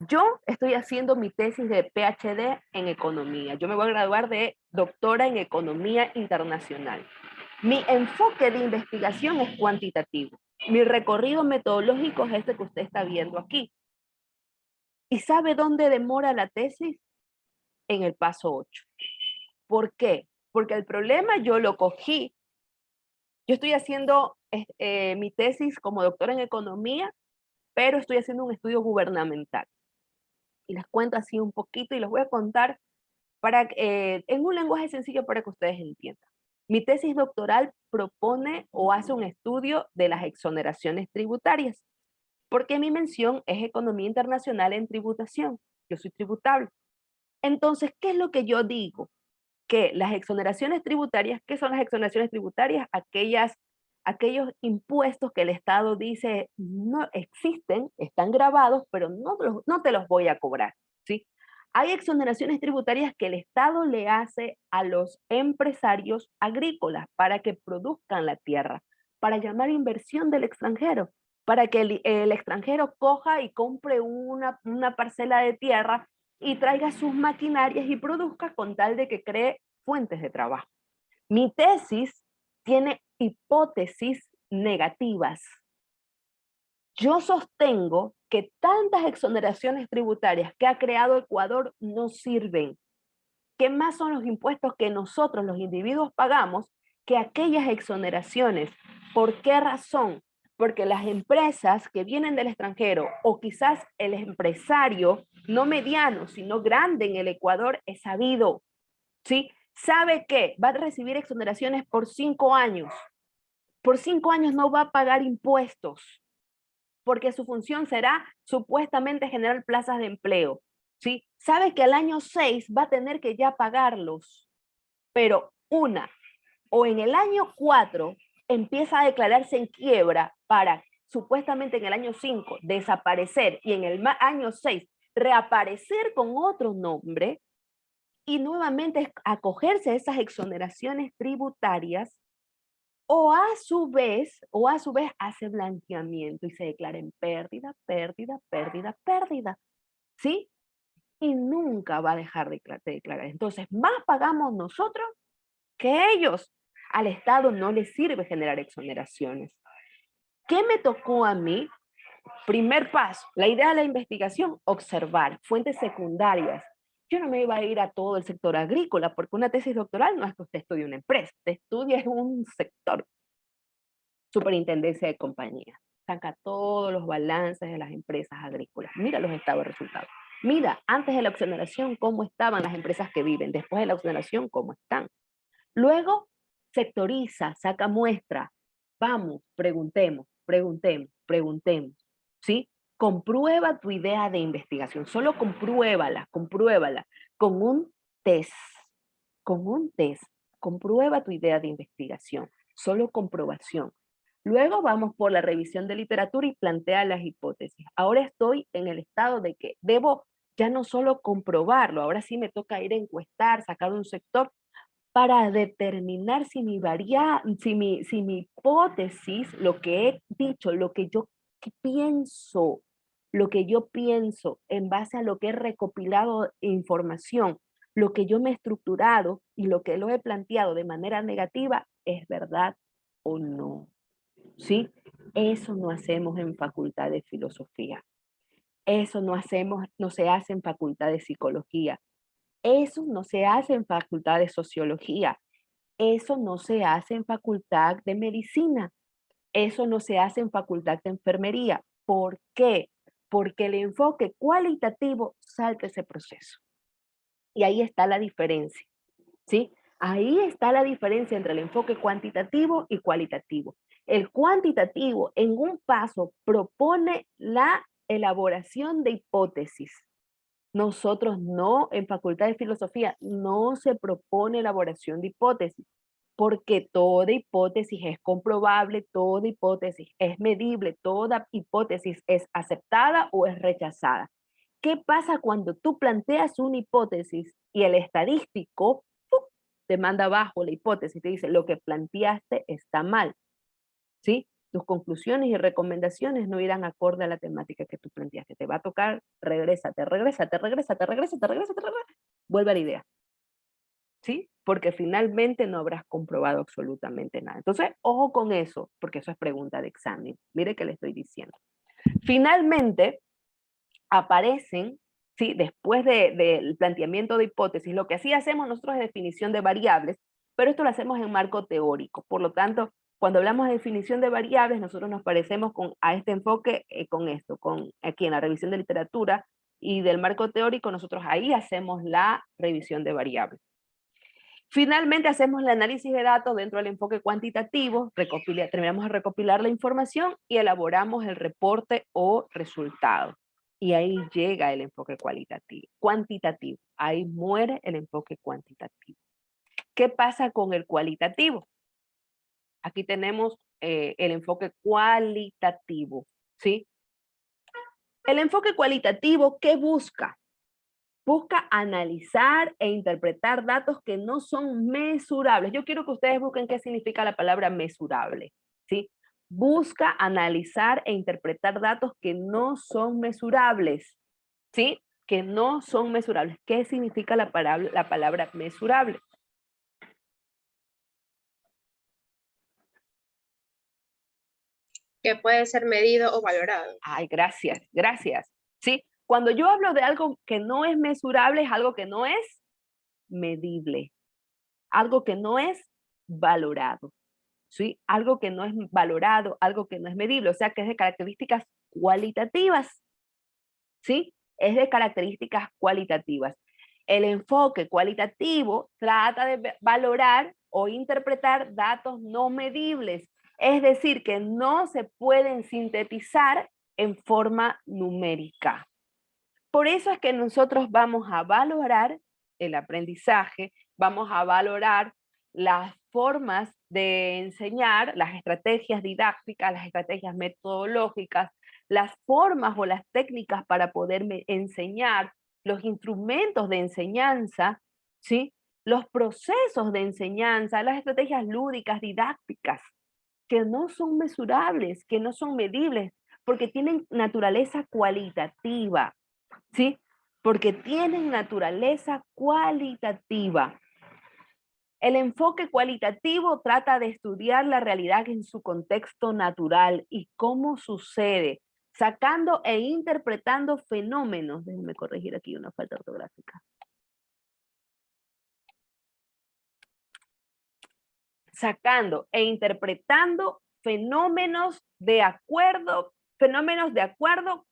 Yo estoy haciendo mi tesis de PhD en economía. Yo me voy a graduar de doctora en economía internacional. Mi enfoque de investigación es cuantitativo. Mi recorrido metodológico es este que usted está viendo aquí. ¿Y sabe dónde demora la tesis? en el paso 8. ¿Por qué? Porque el problema yo lo cogí. Yo estoy haciendo mi tesis como doctora en economía, pero estoy haciendo un estudio gubernamental. Y les cuento así un poquito y les voy a contar en un lenguaje sencillo para que ustedes entiendan. Mi tesis doctoral propone o hace un estudio de las exoneraciones tributarias, porque mi mención es economía internacional en tributación. Yo soy tributable. Entonces, ¿qué es lo que yo digo? Que las exoneraciones tributarias, ¿qué son las exoneraciones tributarias? Aquellos impuestos que el Estado dice no existen, están grabados, pero no te los voy a cobrar, ¿sí? Hay exoneraciones tributarias que el Estado le hace a los empresarios agrícolas para que produzcan la tierra, para llamar inversión del extranjero, para que el extranjero coja y compre una parcela de tierra y traiga sus maquinarias y produzca con tal de que cree fuentes de trabajo. Mi tesis tiene hipótesis negativas. Yo sostengo que tantas exoneraciones tributarias que ha creado Ecuador no sirven. ¿Qué más son los impuestos que nosotros, los individuos, pagamos que aquellas exoneraciones? ¿Por qué razón? Porque las empresas que vienen del extranjero o quizás el empresario, no mediano, sino grande en el Ecuador, es sabido, ¿sí? Sabe que va a recibir exoneraciones por 5 años. Por 5 años no va a pagar impuestos, porque su función será supuestamente generar plazas de empleo, ¿sí? Sabe que al año 6 va a tener que ya pagarlos, pero o en el año 4 empieza a declararse en quiebra para supuestamente en el año 5 desaparecer y en el año 6 reaparecer con otro nombre y nuevamente acogerse a esas exoneraciones tributarias, o a su vez hace blanqueamiento y se declara en pérdida, ¿sí? Y nunca va a dejar de declarar. Entonces, más pagamos nosotros que ellos. Al Estado no le sirve generar exoneraciones. ¿Qué me tocó a mí? Primer paso, la idea de la investigación, observar fuentes secundarias. Yo no me iba a ir a todo el sector agrícola, porque una tesis doctoral no es que usted estudie una empresa, usted estudia un sector. Superintendencia de compañía. Saca todos los balances de las empresas agrícolas. Mira los estados de resultados. Mira, antes de la exoneración, cómo estaban las empresas que viven. Después de la exoneración, cómo están. Luego, sectoriza, saca muestra. Vamos, preguntemos, ¿sí? Comprueba tu idea de investigación. Solo compruébala con un test. Comprueba tu idea de investigación. Solo comprobación. Luego vamos por la revisión de literatura y plantea las hipótesis. Ahora estoy en el estado de que debo ya no solo comprobarlo, ahora sí me toca ir a encuestar, sacar un sector para determinar si mi hipótesis, lo que he dicho, lo que yo pienso en base a lo que he recopilado información, lo que yo me he estructurado y lo que lo he planteado de manera negativa, ¿es verdad o no? ¿Sí? Eso no hacemos en facultad de filosofía. Eso no se hace en facultad de psicología. Eso no se hace en facultad de sociología. Eso no se hace en facultad de medicina. Eso no se hace en facultad de enfermería. ¿Por qué? Porque el enfoque cualitativo salta ese proceso. Y ahí está la diferencia, ¿sí? Ahí está la diferencia entre el enfoque cuantitativo y cualitativo. El cuantitativo en un paso propone la elaboración de hipótesis. Nosotros no, en Facultad de Filosofía, no se propone elaboración de hipótesis, porque toda hipótesis es comprobable, toda hipótesis es medible, toda hipótesis es aceptada o es rechazada. ¿Qué pasa cuando tú planteas una hipótesis y el estadístico te manda abajo la hipótesis, te dice lo que planteaste está mal, ¿sí? Tus conclusiones y recomendaciones no irán acorde a la temática que tú planteaste. Te va a tocar, regrésate, vuelve a la idea, ¿sí? Porque finalmente no habrás comprobado absolutamente nada. Entonces, ojo con eso, porque eso es pregunta de examen. Mire que le estoy diciendo. Finalmente, aparecen ¿sí? Después del planteamiento de hipótesis, lo que sí hacemos nosotros es definición de variables, pero esto lo hacemos en marco teórico. Por lo tanto, cuando hablamos de definición de variables, nosotros nos parecemos a este enfoque con esto, aquí en la revisión de literatura y del marco teórico, nosotros ahí hacemos la revisión de variables. Finalmente hacemos el análisis de datos dentro del enfoque cuantitativo, terminamos de recopilar la información y elaboramos el reporte o resultado. Y ahí llega el enfoque cuantitativo. Ahí muere el enfoque cuantitativo. ¿Qué pasa con el cualitativo? Aquí tenemos el enfoque cualitativo, ¿sí? El enfoque cualitativo, ¿qué busca? Busca analizar e interpretar datos que no son mesurables. Yo quiero que ustedes busquen qué significa la palabra mesurable, ¿sí? Busca analizar e interpretar datos que no son mesurables, ¿sí? Que no son mesurables. ¿Qué significa la palabra mesurable? Que puede ser medido o valorado. Ay, gracias, gracias. ¿Sí? Cuando yo hablo de algo que no es mesurable, es algo que no es medible. Algo que no es valorado. ¿Sí? Algo que no es valorado, algo que no es medible. O sea, que es de características cualitativas. ¿Sí? Es de características cualitativas. El enfoque cualitativo trata de valorar o interpretar datos no medibles. Es decir, que no se pueden sintetizar en forma numérica. Por eso es que nosotros vamos a valorar el aprendizaje, vamos a valorar las formas de enseñar, las estrategias didácticas, las estrategias metodológicas, las formas o las técnicas para poder enseñar, los instrumentos de enseñanza, ¿sí? Los procesos de enseñanza, las estrategias lúdicas, didácticas, que no son mesurables, que no son medibles, porque tienen naturaleza cualitativa, ¿sí? Porque tienen naturaleza cualitativa. El enfoque cualitativo trata de estudiar la realidad en su contexto natural y cómo sucede, sacando e interpretando fenómenos. Déjenme corregir aquí una falta ortográfica. Sacando e interpretando fenómenos de acuerdo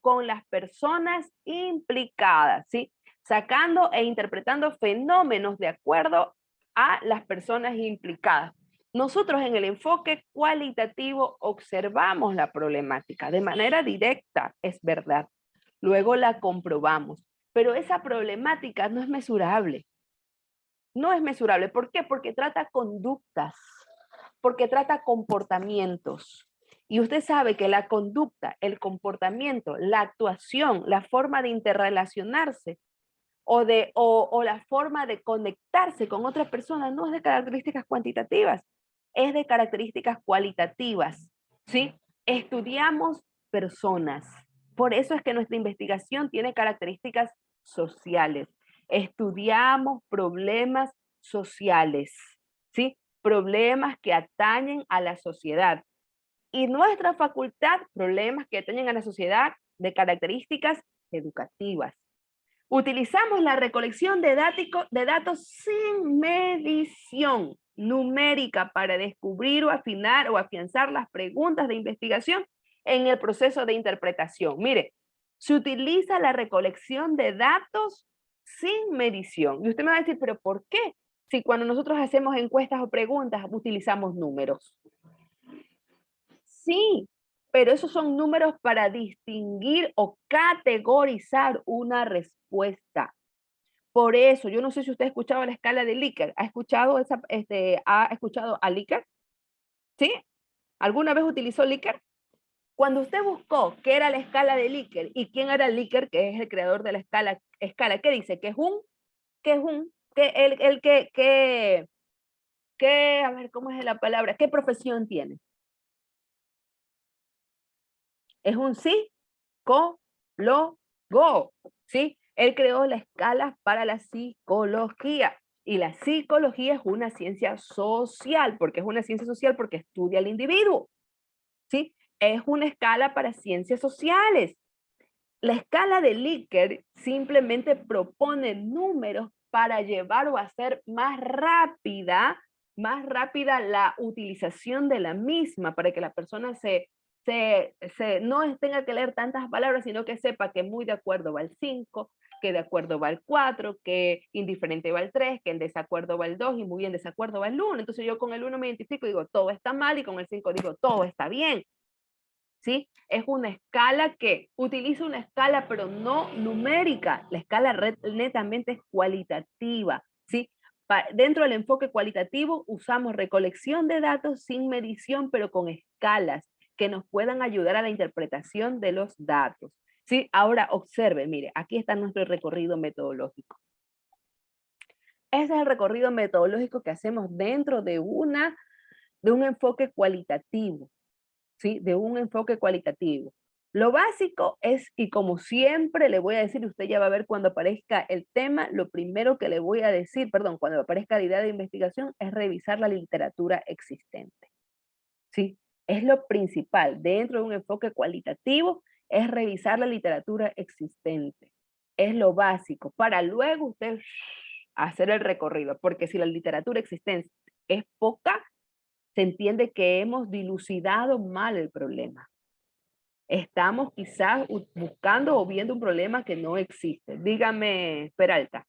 con las personas implicadas, ¿sí? Sacando e interpretando fenómenos de acuerdo a las personas implicadas. Nosotros en el enfoque cualitativo observamos la problemática de manera directa, es verdad. Luego la comprobamos, pero esa problemática no es mesurable. No es mesurable. ¿Por qué? Porque trata conductas, porque trata comportamientos. Y usted sabe que la conducta, el comportamiento, la actuación, la forma de interrelacionarse o la forma de conectarse con otra persona no es de características cuantitativas, es de características cualitativas, ¿sí? Estudiamos personas. Por eso es que nuestra investigación tiene características sociales. Estudiamos problemas sociales, ¿sí? Problemas que atañen a la sociedad. Y nuestra facultad, problemas que atañen a la sociedad de características educativas. Utilizamos la recolección de datos sin medición numérica para descubrir o afinar o afianzar las preguntas de investigación en el proceso de interpretación. Mire, se utiliza la recolección de datos sin medición. Y usted me va a decir, ¿pero por qué? Si cuando nosotros hacemos encuestas o preguntas utilizamos números. Sí, pero esos son números para distinguir o categorizar una respuesta. Por eso, yo no sé si usted ha escuchado la escala de Likert. ¿Ha escuchado a Likert? ¿Sí? ¿Alguna vez utilizó Likert? Cuando usted buscó qué era la escala de Likert y quién era Likert, que es el creador de la escala, ¿qué dice? A ver, ¿cómo es la palabra? ¿Qué profesión tiene? Es un psicólogo, ¿sí? Él creó la escala para la psicología. Y la psicología es una ciencia social. ¿Por qué es una ciencia social? Porque estudia al individuo, ¿sí? Es una escala para ciencias sociales. La escala de Likert simplemente propone números para llevar o hacer más rápida la utilización de la misma, para que la persona no tenga que leer tantas palabras, sino que sepa que muy de acuerdo va el 5, que de acuerdo va el 4, que indiferente va el 3, que en desacuerdo va el 2 y muy en desacuerdo va el 1. Entonces yo con el 1 me identifico y digo, todo está mal, y con el 5 digo, todo está bien. ¿Sí? Es una escala que utiliza una escala, pero no numérica. La escala netamente es cualitativa. ¿Sí? Dentro del enfoque cualitativo usamos recolección de datos sin medición, pero con escalas que nos puedan ayudar a la interpretación de los datos. ¿Sí? Ahora observe, mire, aquí está nuestro recorrido metodológico. Este es el recorrido metodológico que hacemos dentro de un enfoque cualitativo. ¿Sí? De un enfoque cualitativo. Lo básico es, y como siempre le voy a decir, usted ya va a ver cuando aparezca el tema, lo primero que le voy a decir, perdón, cuando aparezca la idea de investigación, es revisar la literatura existente. ¿Sí? Es lo principal. Dentro de un enfoque cualitativo, es revisar la literatura existente. Es lo básico, para luego usted hacer el recorrido, porque si la literatura existente es poca, se entiende que hemos dilucidado mal el problema. Estamos quizás buscando o viendo un problema que no existe. Dígame, Peralta.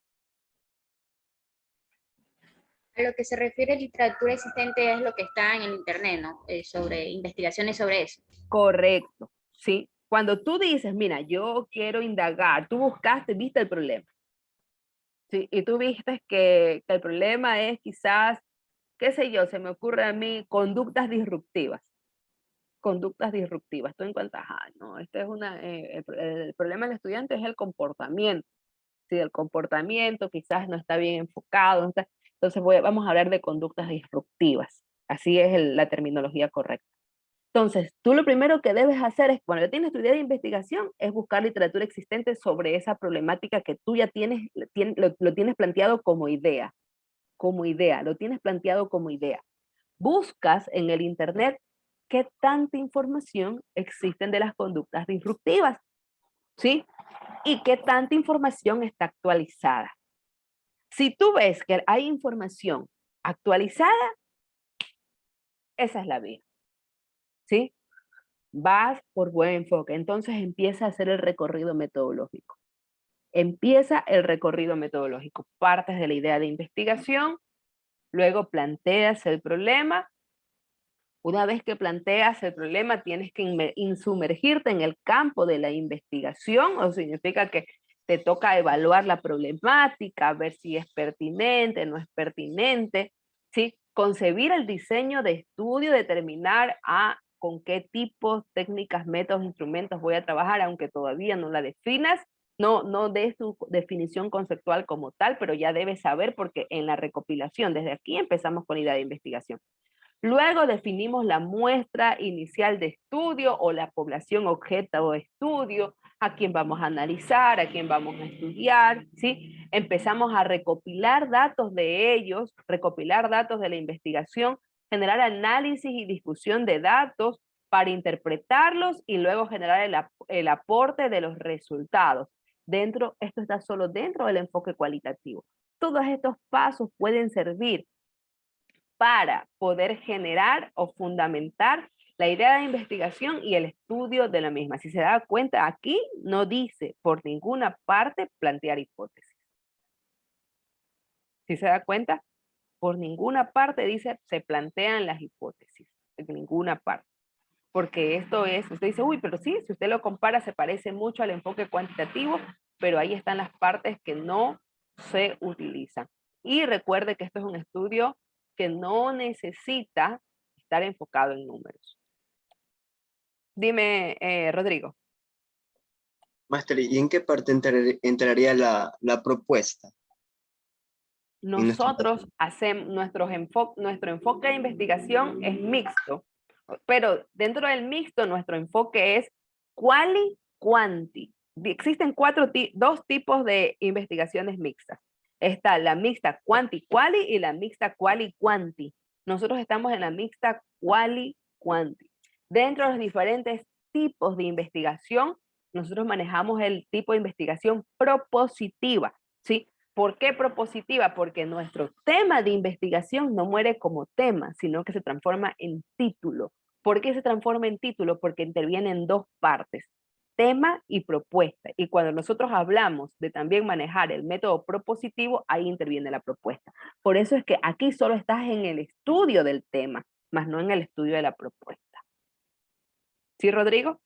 A lo que se refiere a literatura existente es lo que está en el internet, ¿no? Sobre investigaciones sobre eso. Correcto, ¿sí? Cuando tú dices, mira, yo quiero indagar, tú buscaste, viste el problema. ¿Sí? Y tú viste que el problema es quizás, qué sé yo, se me ocurre a mí, conductas disruptivas. Conductas disruptivas. Tú encuentras, no, este es el problema del estudiante es el comportamiento. Si el comportamiento quizás no está bien enfocado, entonces vamos a hablar de conductas disruptivas. Así es la terminología correcta. Entonces, tú lo primero que debes hacer es, cuando ya tienes tu idea de investigación, es buscar literatura existente sobre esa problemática que tú ya lo tienes planteado como idea. Lo tienes planteado como idea. Buscas en el internet qué tanta información existen de las conductas disruptivas, ¿sí? Y qué tanta información está actualizada. Si tú ves que hay información actualizada, esa es la vía, ¿sí? Vas por buen enfoque, entonces empieza a hacer el recorrido metodológico. Empieza el recorrido metodológico. Partes de la idea de investigación, luego planteas el problema. Una vez que planteas el problema, tienes que insumergirte en el campo de la investigación, o significa que te toca evaluar la problemática, ver si es pertinente, no es pertinente, ¿sí? Concebir el diseño de estudio, determinar con qué tipos, técnicas, métodos, instrumentos voy a trabajar, aunque todavía no la definas, no des tu definición conceptual como tal, pero ya debes saber porque en la recopilación, desde aquí empezamos con la idea de investigación. Luego definimos la muestra inicial de estudio o la población objeto de estudio, a quién vamos a analizar, a quién vamos a estudiar, ¿sí? Empezamos a recopilar datos de ellos, recopilar datos de la investigación, generar análisis y discusión de datos para interpretarlos y luego generar el aporte de los resultados. Esto está solo dentro del enfoque cualitativo. Todos estos pasos pueden servir para poder generar o fundamentar la idea de investigación y el estudio de la misma. Si se da cuenta, aquí no dice por ninguna parte plantear hipótesis. Si se da cuenta, por ninguna parte dice se plantean las hipótesis, en ninguna parte. Porque esto es, usted dice, uy, pero sí, si usted lo compara se parece mucho al enfoque cuantitativo, pero ahí están las partes que no se utilizan. Y recuerde que esto es un estudio que no necesita estar enfocado en números. Dime, Rodrigo. Máster, ¿y en qué parte entraría la propuesta? Nosotros hacemos, nuestro enfoque de investigación es mixto, pero dentro del mixto nuestro enfoque es quali-quanti. Existen dos tipos de investigaciones mixtas. Está la mixta quanti-quali y la mixta quali-quanti. Nosotros estamos en la mixta quali-quanti. Dentro de los diferentes tipos de investigación, nosotros manejamos el tipo de investigación propositiva, ¿sí? ¿Por qué propositiva? Porque nuestro tema de investigación no muere como tema, sino que se transforma en título. ¿Por qué se transforma en título? Porque interviene en dos partes, tema y propuesta. Y cuando nosotros hablamos de también manejar el método propositivo, ahí interviene la propuesta. Por eso es que aquí solo estás en el estudio del tema, más no en el estudio de la propuesta. ¿Sí, Rodrigo?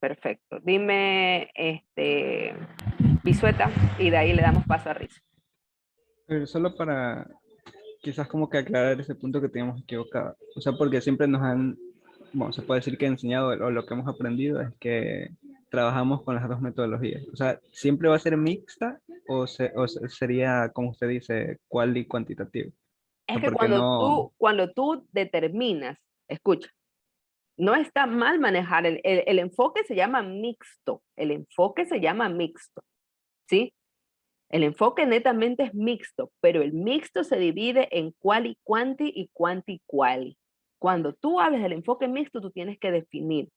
Perfecto. Dime, Bisueta, y de ahí le damos paso a Riz. Solo para quizás como que aclarar ese punto que teníamos equivocado. O sea, porque siempre nos han, bueno, se puede decir que enseñado o lo que hemos aprendido es que trabajamos con las dos metodologías. O sea, ¿siempre va a ser mixta o sería, como usted dice, cual y cuantitativo? Es sea, que porque no... cuando tú determinas, escucha, no está mal manejar, el enfoque se llama mixto, el enfoque se llama mixto, ¿sí? El enfoque netamente es mixto, pero el mixto se divide en quali quanti y quanti quali. Cuando tú hablas del enfoque mixto, tú tienes que definir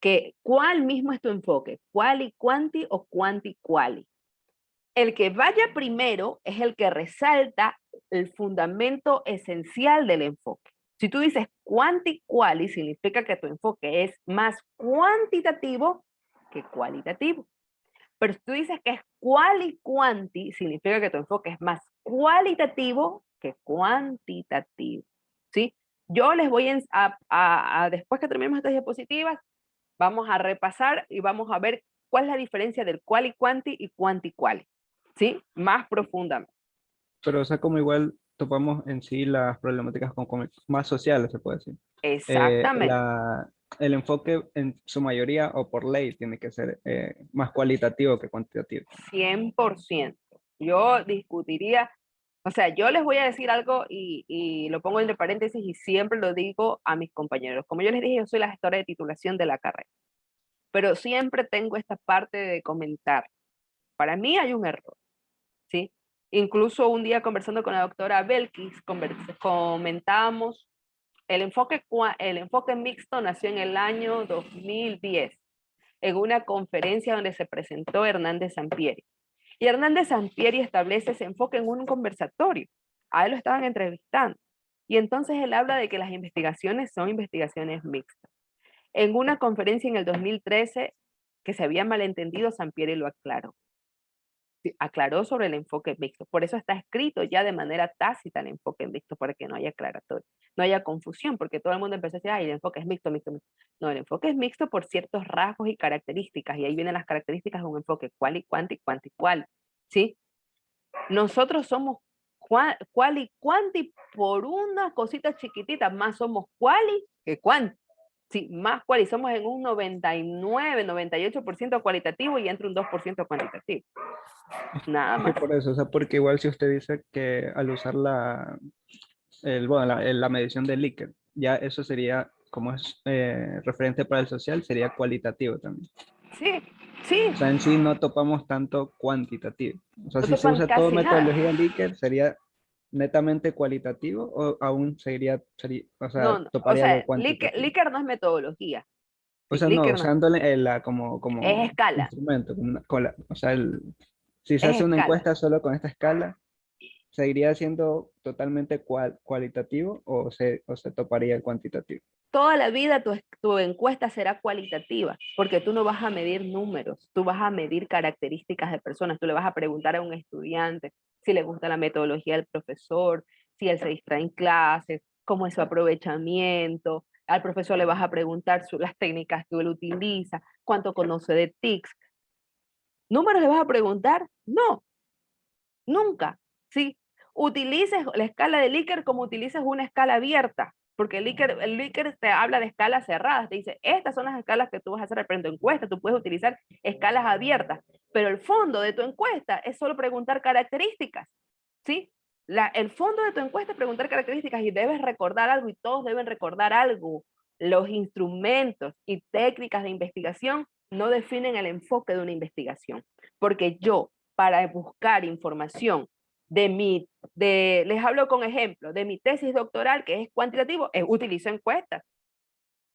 que cuál mismo es tu enfoque, quali quanti o quanti quali. El que vaya primero es el que resalta el fundamento esencial del enfoque. Si tú dices quanti quali, significa que tu enfoque es más cuantitativo que cualitativo. Pero si tú dices que es quali quanti, significa que tu enfoque es más cualitativo que cuantitativo, ¿sí? Yo les voy después que terminemos estas diapositivas, vamos a repasar y vamos a ver cuál es la diferencia del quali quanti y quanti quali, ¿sí? Más profundamente. Pero o sea, como igual topamos en sí las problemáticas como más sociales, se puede decir. Exactamente. El enfoque en su mayoría o por ley tiene que ser más cualitativo que cuantitativo. 100%. Yo discutiría, o sea, yo les voy a decir algo y lo pongo entre paréntesis y siempre lo digo a mis compañeros. Como yo les dije, yo soy la gestora de titulación de la carrera, pero siempre tengo esta parte de comentar. Para mí hay un error, ¿sí? Incluso un día conversando con la doctora Belkis, comentábamos, el enfoque mixto nació en el año 2010, en una conferencia donde se presentó Hernández Sampieri. Y Hernández Sampieri establece ese enfoque en un conversatorio. A él lo estaban entrevistando. Y entonces él habla de que las investigaciones son investigaciones mixtas. En una conferencia en el 2013, que se había malentendido, Sampieri lo aclaró. Aclaró sobre el enfoque mixto. Por eso está escrito ya de manera tácita el enfoque mixto, para que no haya aclaratorio, no haya confusión, porque todo el mundo empezó a decir, ay, el enfoque es mixto, mixto, mixto. No, el enfoque es mixto por ciertos rasgos y características, y ahí vienen las características de un enfoque quali, quanti, quanti, quali, ¿sí? Nosotros somos quali, quanti por una cosita chiquitita, más somos quali que quanti. Sí, más quali, somos en un 99, 98% cualitativo y entre un 2% cuantitativo. Nada más. Por eso, o sea, porque igual si usted dice que al usar la medición del Likert, ya eso sería, como es referente para el social, sería cualitativo también. Sí, sí. O sea, en sí no topamos tanto cuantitativo. O sea, No si se usa topan toda casi metodología Likert, ¿sería netamente cualitativo o aún o sea, No, o toparía sea, algo cuantitativo? Likert no es metodología. O Sí, sea, no, Likert no. usándole como Es escala. instrumento, o sea, si se Es hace una escala. encuesta solo con esta escala, ¿seguiría siendo totalmente cualitativo o se toparía el cuantitativo? Toda la vida tu encuesta será cualitativa, porque tú no vas a medir números, tú vas a medir características de personas, tú le vas a preguntar a un estudiante si le gusta la metodología del profesor, si él se distrae en clases, cómo es su aprovechamiento, al profesor le vas a preguntar las técnicas que él utiliza, cuánto conoce de TICS. ¿Números le vas a preguntar? No, nunca, ¿sí? Utilices la escala de Likert como utilices una escala abierta, porque el Likert te habla de escalas cerradas, te dice, estas son las escalas que tú vas a hacer en tu encuesta, tú puedes utilizar escalas abiertas, pero el fondo de tu encuesta es solo preguntar características, ¿sí? El fondo de tu encuesta es preguntar características y debes recordar algo, y todos deben recordar algo. Los instrumentos y técnicas de investigación no definen el enfoque de una investigación, porque yo, para buscar información les hablo con ejemplo, de mi tesis doctoral, que es cuantitativo, utilizo encuestas.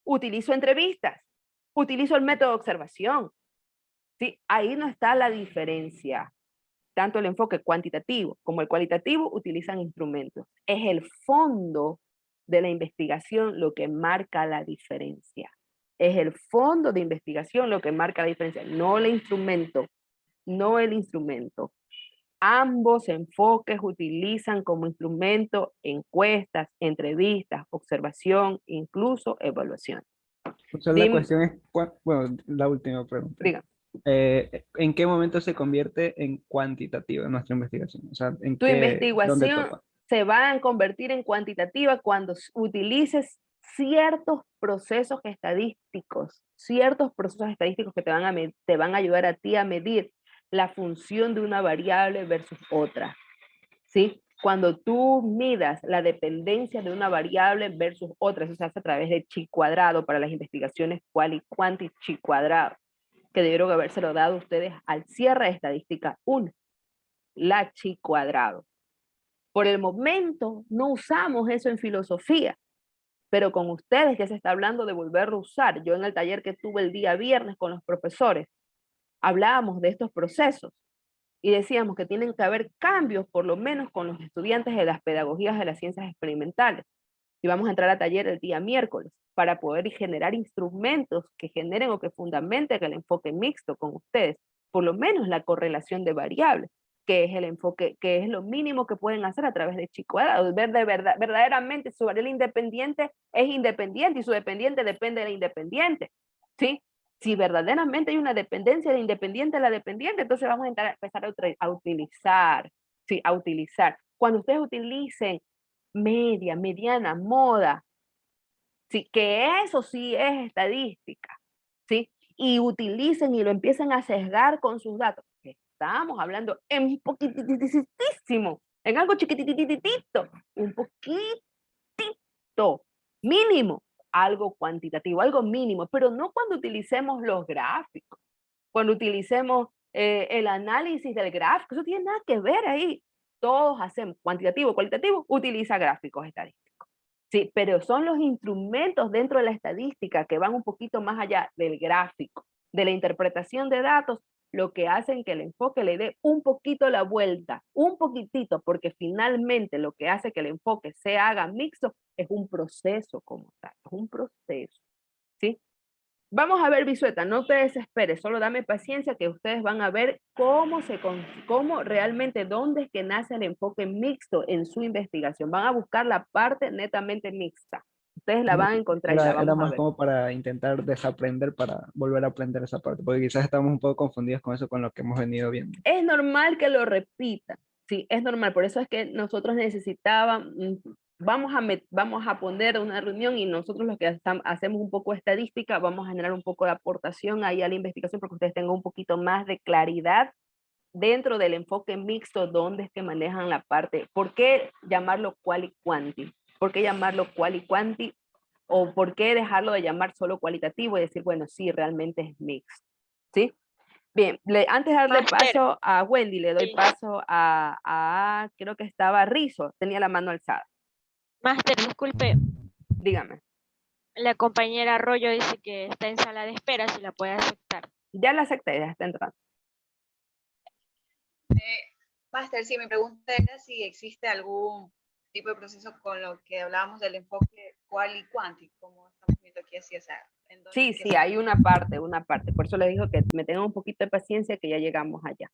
utilizo entrevistas, utilizo el método de observación. ¿Sí? Ahí no está la diferencia. Tanto el enfoque cuantitativo como el cualitativo utilizan instrumentos. Es el fondo de la investigación lo que marca la diferencia. Es el fondo de investigación lo que marca la diferencia, no el instrumento, no el instrumento. Ambos enfoques utilizan como instrumento encuestas, entrevistas, observación, incluso evaluación. O sea, la cuestión es, bueno, la última pregunta. Diga. ¿En qué momento se convierte en cuantitativa nuestra investigación? O sea, ¿en Tu dónde investigación topa? se va a convertir en cuantitativa cuando utilices ciertos procesos estadísticos que te van a ayudar a ti a medir la función de una variable versus otra, ¿sí? Cuando tú midas la dependencia de una variable versus otra, eso se hace a través de chi cuadrado para las investigaciones quali, quanti, chi cuadrado, que debieron habérselo dado ustedes al cierre de estadística 1, la chi cuadrado. Por el momento no usamos eso en filosofía, pero con ustedes ya se está hablando de volverlo a usar. Yo en el taller que tuve el día viernes con los profesores, hablábamos de estos procesos y decíamos que tienen que haber cambios, por lo menos con los estudiantes de las pedagogías de las ciencias experimentales. Y vamos a entrar al taller el día miércoles para poder generar instrumentos que generen o que fundamenten el enfoque mixto con ustedes, por lo menos la correlación de variables, que es el enfoque, que es lo mínimo que pueden hacer a través de chi cuadrado, ver de verdad, verdaderamente su variable independiente es independiente y su dependiente depende de la independiente, ¿sí? Si verdaderamente hay una dependencia de independiente a la dependiente, entonces vamos a empezar a utilizar, ¿sí? A utilizar. Cuando ustedes utilicen media, mediana, moda, ¿sí? Que eso sí es estadística, ¿sí? Y utilicen y lo empiecen a sesgar con sus datos. Estamos hablando en un poquitísimo, en algo chiquitititito, un poquitito, mínimo, algo cuantitativo, algo mínimo, pero no cuando utilicemos los gráficos, cuando utilicemos el análisis del gráfico, eso tiene nada que ver ahí. Todos hacemos cuantitativo, cualitativo, utiliza gráficos estadísticos. Sí, pero son los instrumentos dentro de la estadística que van un poquito más allá del gráfico, de la interpretación de datos, lo que hacen que el enfoque le dé un poquito la vuelta, un poquitito, porque finalmente lo que hace que el enfoque se haga mixto es un proceso como tal, es un proceso, ¿sí? Vamos a ver, Bisueta, no te desesperes, solo dame paciencia que ustedes van a ver cómo realmente, dónde es que nace el enfoque mixto en su investigación. Van a buscar la parte netamente mixta. Ustedes la van a encontrar y la Era vamos a más ver. como para intentar desaprender, para volver a aprender esa parte, porque quizás estamos un poco confundidos con eso, con lo que hemos venido viendo. Es normal que lo repitan, sí, es normal, por eso es que nosotros necesitábamos, vamos a poner una reunión y nosotros los que hacemos un poco de estadística, vamos a generar un poco de aportación ahí a la investigación porque ustedes tengan un poquito más de claridad dentro del enfoque mixto, donde es que manejan la parte, ¿por qué llamarlo quali quanti? ¿Por qué llamarlo quali quanti? ¿O por qué dejarlo de llamar solo cualitativo y decir, bueno, sí, realmente es mixto, ¿sí? Bien, antes de darle paso a Wendy, le doy paso creo que estaba Rizo, tenía la mano alzada. Máster, disculpe, Dígame. la compañera Arroyo dice que está en sala de espera, si la puede aceptar. Ya la acepté, ya está entrando. Máster, sí, mi pregunta era si existe algún tipo de proceso con lo que hablábamos del enfoque cual y cuántico, como estamos viendo aquí así, o sea, Sí, sí, hay una parte. Por eso les digo que me tengan un poquito de paciencia que ya llegamos allá,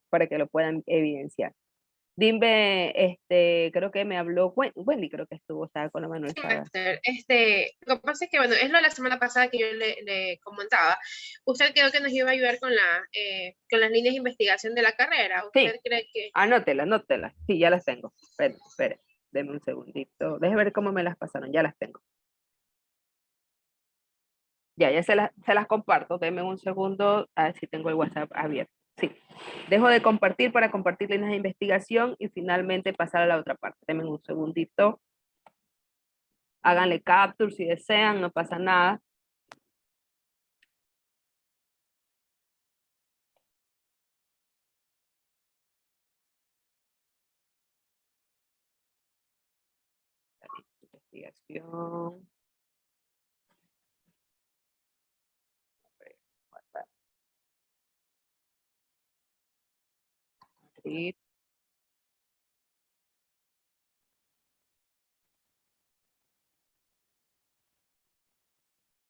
para que lo puedan evidenciar. Dime, creo que me habló Wendy, creo que estaba con la mano alzada. Lo que pasa es que, bueno, es lo de la semana pasada que yo le comentaba. Usted creo que nos iba a ayudar con las líneas de investigación de la carrera. ¿Usted Sí, cree que...? Anótelas. Sí, ya las tengo. Espere, deme un segundito. Déjeme ver cómo me las pasaron, ya las tengo. Ya se las comparto. Denme un segundo, a ver si tengo el WhatsApp abierto. Sí, dejo de compartir para compartir líneas de investigación y finalmente pasar a la otra parte. Denme un segundito. Háganle capture si desean, no pasa nada. Investigación. compartir.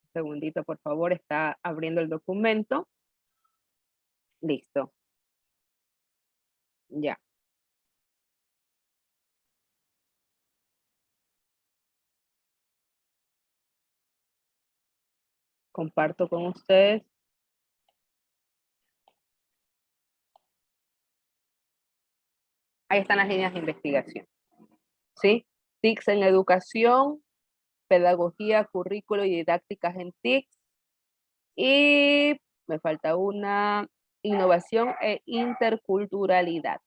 Un segundito, por favor, está abriendo el documento. Listo. Ya. Comparto con ustedes. Ahí están las líneas de investigación. ¿Sí? TICS en educación, pedagogía, currículo y didácticas en TICS. Y me falta una, innovación e interculturalidad.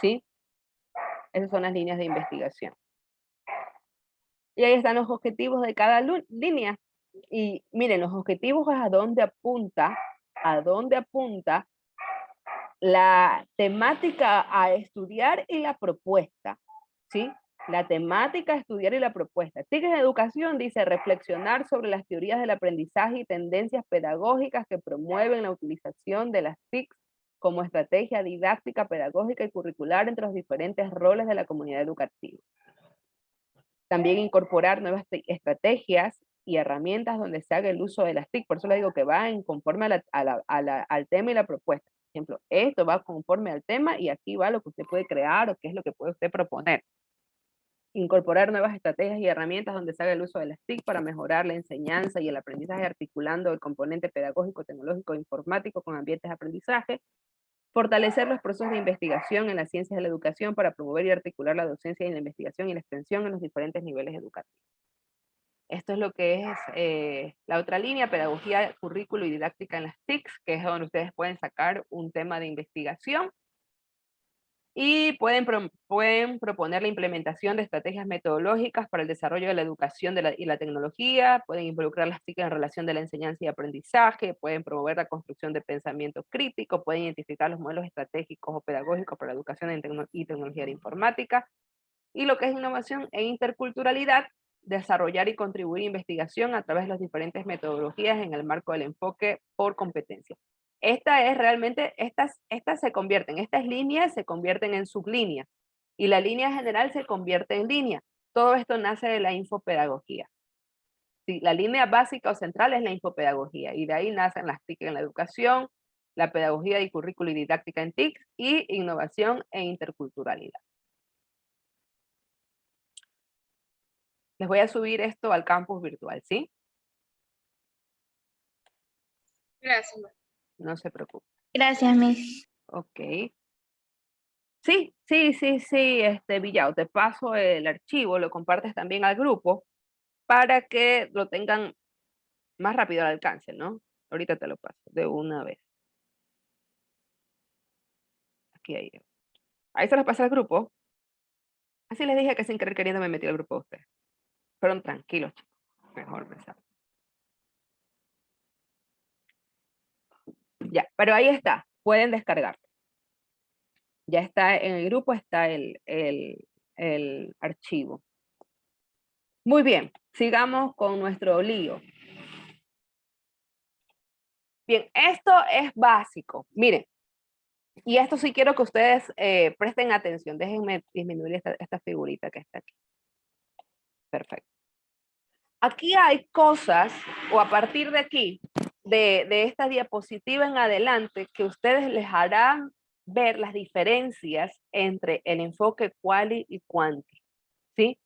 ¿Sí? Esas son las líneas de investigación. Y ahí están los objetivos de cada línea. Y miren, los objetivos es a dónde apunta la temática a estudiar y la propuesta, ¿sí? La temática a estudiar y la propuesta. TICS en educación dice reflexionar sobre las teorías del aprendizaje y tendencias pedagógicas que promueven la utilización de las TICS como estrategia didáctica, pedagógica y curricular entre los diferentes roles de la comunidad educativa. También incorporar nuevas estrategias y herramientas donde se haga el uso de las TIC. Por eso le digo que va en conforme al tema y la propuesta. Por ejemplo, esto va conforme al tema y aquí va lo que usted puede crear o qué es lo que puede usted proponer. Incorporar nuevas estrategias y herramientas donde se haga el uso de las TIC para mejorar la enseñanza y el aprendizaje articulando el componente pedagógico, tecnológico e informático con ambientes de aprendizaje. Fortalecer los procesos de investigación en las ciencias de la educación para promover y articular la docencia y la investigación y la extensión en los diferentes niveles educativos. Esto es lo que es la otra línea, pedagogía, currículo y didáctica en las TICS, que es donde ustedes pueden sacar un tema de investigación y pueden proponer la implementación de estrategias metodológicas para el desarrollo de la educación y la tecnología, pueden involucrar las TIC en relación de la enseñanza y aprendizaje, pueden promover la construcción de pensamiento crítico, pueden identificar los modelos estratégicos o pedagógicos para la educación y tecnología de informática, y lo que es innovación e interculturalidad, desarrollar y contribuir a investigación a través de las diferentes metodologías en el marco del enfoque por competencia. Esta es realmente, estas líneas se convierten en sublíneas y la línea general se convierte en línea. Todo esto nace de la infopedagogía. Sí, la línea básica o central es la infopedagogía y de ahí nacen las TIC en la educación, la pedagogía y currículo y didáctica en TIC y innovación e interculturalidad. Les voy a subir esto al campus virtual, ¿sí? Gracias. No se preocupe. Gracias, Miss. Ok. Sí, Villao, te paso el archivo, lo compartes también al grupo para que lo tengan más rápido al alcance, ¿no? Ahorita te lo paso de una vez. Aquí ahí. Ahí se los pasa al grupo. Así les dije que sin querer queriendo me metí al grupo de ustedes. Fueron tranquilos, chicos. Mejor me sabe. Ya, pero ahí está. Pueden descargarlo. Ya está en el grupo, está el archivo. Muy bien, sigamos con nuestro lío. Bien, esto es básico. Miren, y esto sí quiero que ustedes presten atención. Déjenme disminuir esta figurita que está aquí. Perfecto. Aquí hay cosas, o a partir de aquí, de esta diapositiva en adelante, que ustedes les harán ver las diferencias entre el enfoque quali y quanti, ¿sí?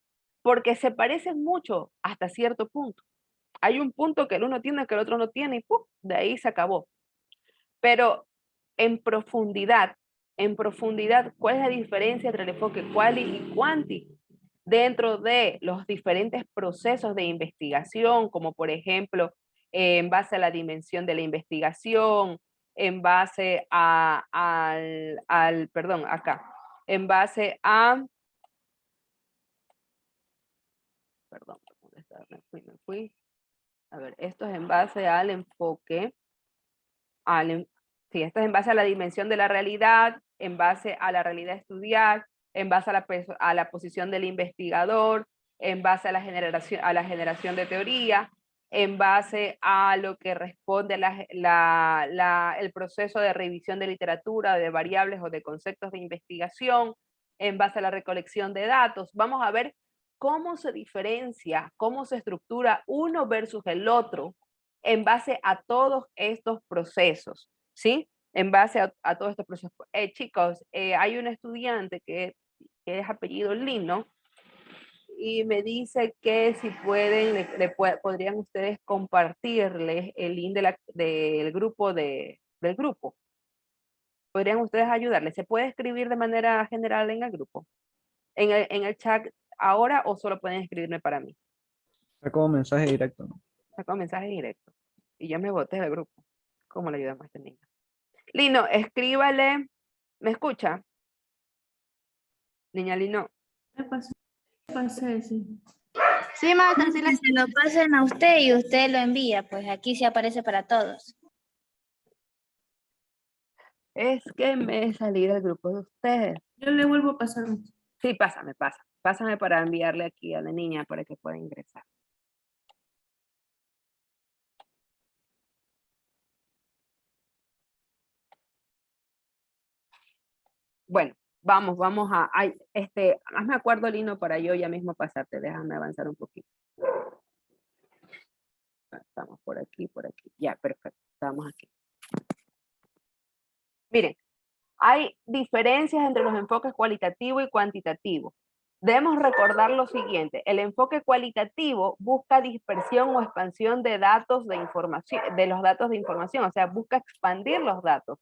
Porque se parecen mucho hasta cierto punto. Hay un punto que el uno tiene que el otro no tiene y ¡pum! De ahí se acabó. Pero en profundidad, ¿cuál es la diferencia entre el enfoque quali y quanti? Dentro de los diferentes procesos de investigación, como por ejemplo, en base a la dimensión de la investigación, en base en base a, perdón, ¿dónde está? Me fui. A ver, esto es en base al enfoque, sí, esto es en base a la dimensión de la realidad, en base a la realidad a estudiar, en base a la posición del investigador, en base a la generación de teoría, en base a lo que responde el proceso de revisión de literatura, de variables o de conceptos de investigación, en base a la recolección de datos. Vamos a ver cómo se diferencia, cómo se estructura uno versus el otro en base a todos estos procesos, ¿sí? En base a todos estos procesos. Chicos, hay un estudiante que es apellido Lino, y me dice que si pueden, podrían ustedes compartirles el link del grupo del grupo. ¿Podrían ustedes ayudarle? ¿Se puede escribir de manera general en el grupo? ¿En el chat ahora o solo pueden escribirme para mí? Está como mensaje directo, ¿no? Está como mensaje directo. Y yo me boté del grupo. ¿Cómo le ayudamos a este niño? Lino, escríbale. ¿Me escucha? Niña Lino. Pasé, sí. Sí, maestra, sí Se lo pasen a usted y usted lo envía, pues aquí se aparece para todos. Es que me salí del grupo de ustedes. Yo le vuelvo a pasar. Sí, pásame. Pásame para enviarle aquí a la niña para que pueda ingresar. Bueno, vamos a, hazme acuerdo, Lino, para yo ya mismo pasarte. Déjame avanzar un poquito. Estamos por aquí. Ya, perfecto. Estamos aquí. Miren, hay diferencias entre los enfoques cualitativo y cuantitativo. Debemos recordar lo siguiente: el enfoque cualitativo busca dispersión o expansión de datos de información, de los datos de información, o sea, busca expandir los datos.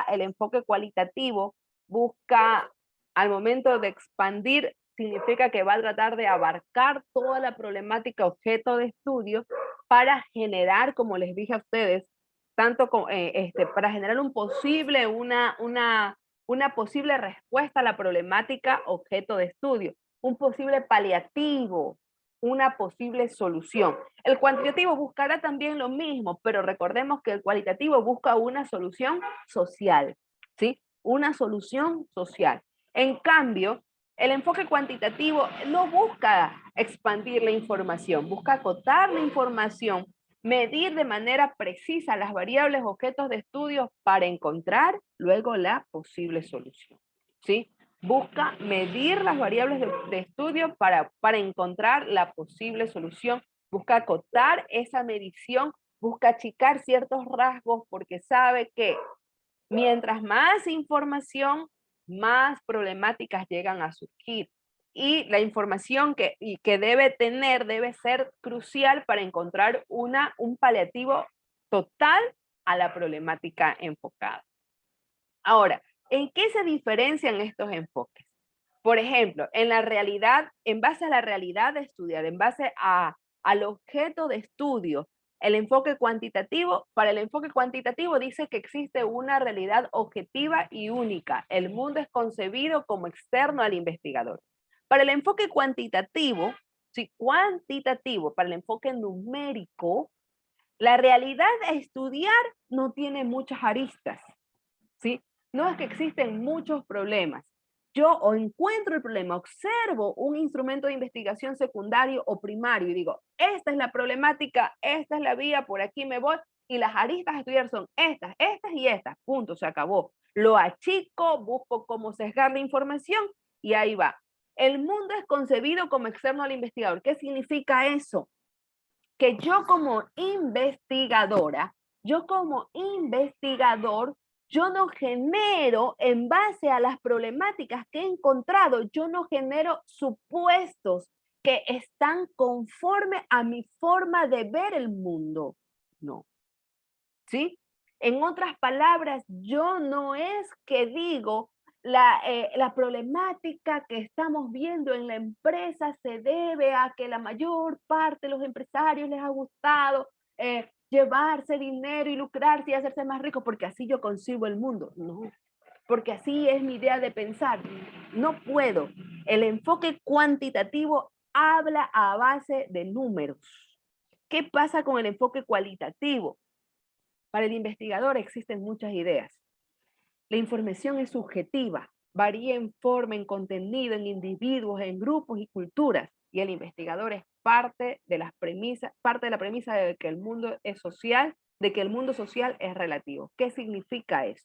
El enfoque cualitativo busca, al momento de expandir, significa que va a tratar de abarcar toda la problemática objeto de estudio para generar, como les dije a ustedes, tanto para generar una posible respuesta a la problemática objeto de estudio, un posible paliativo, una posible solución. El cuantitativo buscará también lo mismo, pero recordemos que el cualitativo busca una solución social, ¿sí? Una solución social. En cambio, el enfoque cuantitativo no busca expandir la información, busca acotar la información, medir de manera precisa las variables objetos de estudio para encontrar luego la posible solución, ¿sí? Busca medir las variables de estudio para encontrar la posible solución, busca acotar esa medición, busca achicar ciertos rasgos porque sabe que mientras más información, más problemáticas llegan a surgir. Y la información que debe ser crucial para encontrar un paliativo total a la problemática enfocada. Ahora, ¿en qué se diferencian estos enfoques? Por ejemplo, en base a la realidad de estudiar, en base al objeto de estudio, para el enfoque cuantitativo dice que existe una realidad objetiva y única. El mundo es concebido como externo al investigador. Para el enfoque cuantitativo, para el enfoque numérico, la realidad de estudiar no tiene muchas aristas, ¿sí? No es que existen muchos problemas. Yo encuentro el problema, observo un instrumento de investigación secundario o primario y digo, esta es la problemática, esta es la vía, por aquí me voy, y las aristas a estudiar son estas y estas, punto, se acabó. Lo achico, busco cómo sesgar la información y ahí va. El mundo es concebido como externo al investigador. ¿Qué significa eso? Que yo como investigadora, yo no genero, en base a las problemáticas que he encontrado, yo no genero supuestos que están conforme a mi forma de ver el mundo. No. ¿Sí? En otras palabras, yo no es que digo la problemática que estamos viendo en la empresa se debe a que la mayor parte de los empresarios les ha gustado llevarse dinero y lucrarse y hacerse más ricos porque así yo concibo el mundo. No, porque así es mi idea de pensar. No puedo. El enfoque cuantitativo habla a base de números. ¿Qué pasa con el enfoque cualitativo? Para el investigador existen muchas ideas. La información es subjetiva, varía en forma, en contenido, en individuos, en grupos y culturas. y el investigador es parte de la premisa de que el mundo es social, de que el mundo social es relativo. ¿Qué significa eso?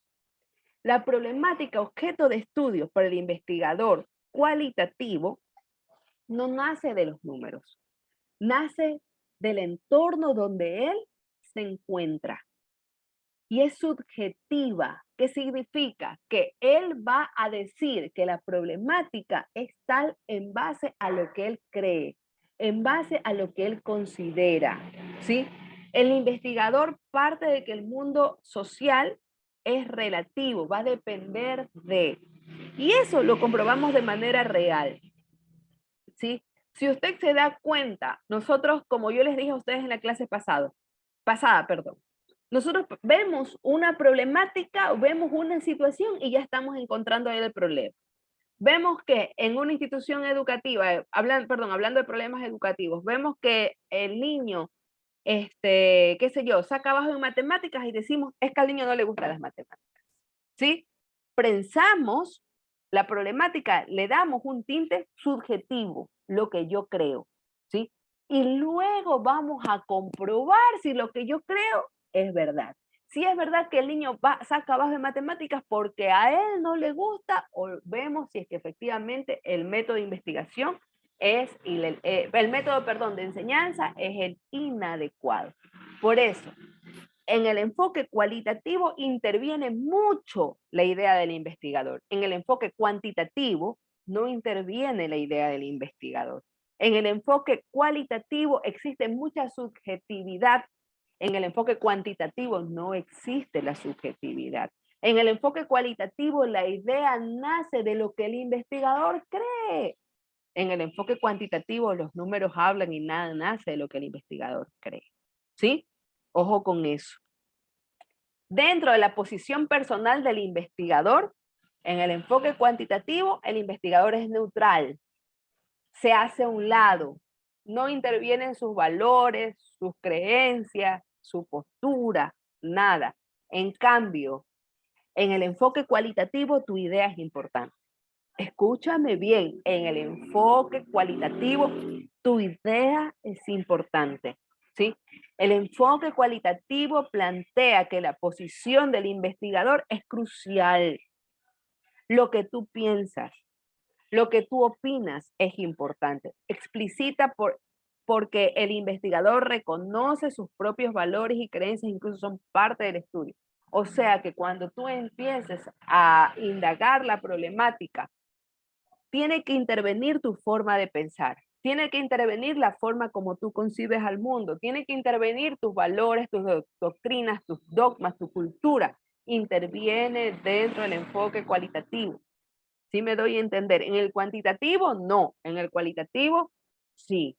La problemática objeto de estudio para el investigador cualitativo no nace de los números, nace del entorno donde él se encuentra. Y es subjetiva. ¿Qué significa? Que él va a decir que la problemática es tal en base a lo que él cree, en base a lo que él considera, ¿sí? El investigador parte de que el mundo social es relativo, va a depender de. Y eso lo comprobamos de manera real, ¿sí? Si usted se da cuenta, nosotros, como yo les dije a ustedes en la clase pasada, nosotros vemos una problemática, vemos una situación y ya estamos encontrando el problema. Vemos que en una institución educativa, hablando de problemas educativos, vemos que el niño, qué sé yo, saca abajo en matemáticas y decimos, es que al niño no le gustan las matemáticas, ¿sí? Pensamos la problemática, le damos un tinte subjetivo, lo que yo creo, ¿sí? Y luego vamos a comprobar si lo que yo creo es verdad. Si es verdad que el niño saca abajo en matemáticas porque a él no le gusta, o vemos si es que efectivamente el método de investigación es, el método, de enseñanza es el inadecuado. Por eso, en el enfoque cualitativo interviene mucho la idea del investigador. En el enfoque cuantitativo no interviene la idea del investigador. En el enfoque cualitativo existe mucha subjetividad. En el enfoque cuantitativo no existe la subjetividad. En el enfoque cualitativo la idea nace de lo que el investigador cree. En el enfoque cuantitativo los números hablan y nada nace de lo que el investigador cree. ¿Sí? Ojo con eso. Dentro de la posición personal del investigador, en el enfoque cuantitativo, el investigador es neutral. Se hace a un lado. No interviene en sus valores, sus creencias, su postura, nada. En cambio, en el enfoque cualitativo, tu idea es importante. Escúchame bien, en el enfoque cualitativo, tu idea es importante, ¿sí? El enfoque cualitativo plantea que la posición del investigador es crucial. Lo que tú piensas, lo que tú opinas es importante. Explicita porque el investigador reconoce sus propios valores y creencias, incluso son parte del estudio. O sea que cuando tú empieces a indagar la problemática, tiene que intervenir tu forma de pensar, tiene que intervenir la forma como tú concibes al mundo, tiene que intervenir tus valores, tus doctrinas, tus dogmas, tu cultura. Interviene dentro del enfoque cualitativo. ¿Sí me doy a entender? En el cuantitativo, no. En el cualitativo, sí.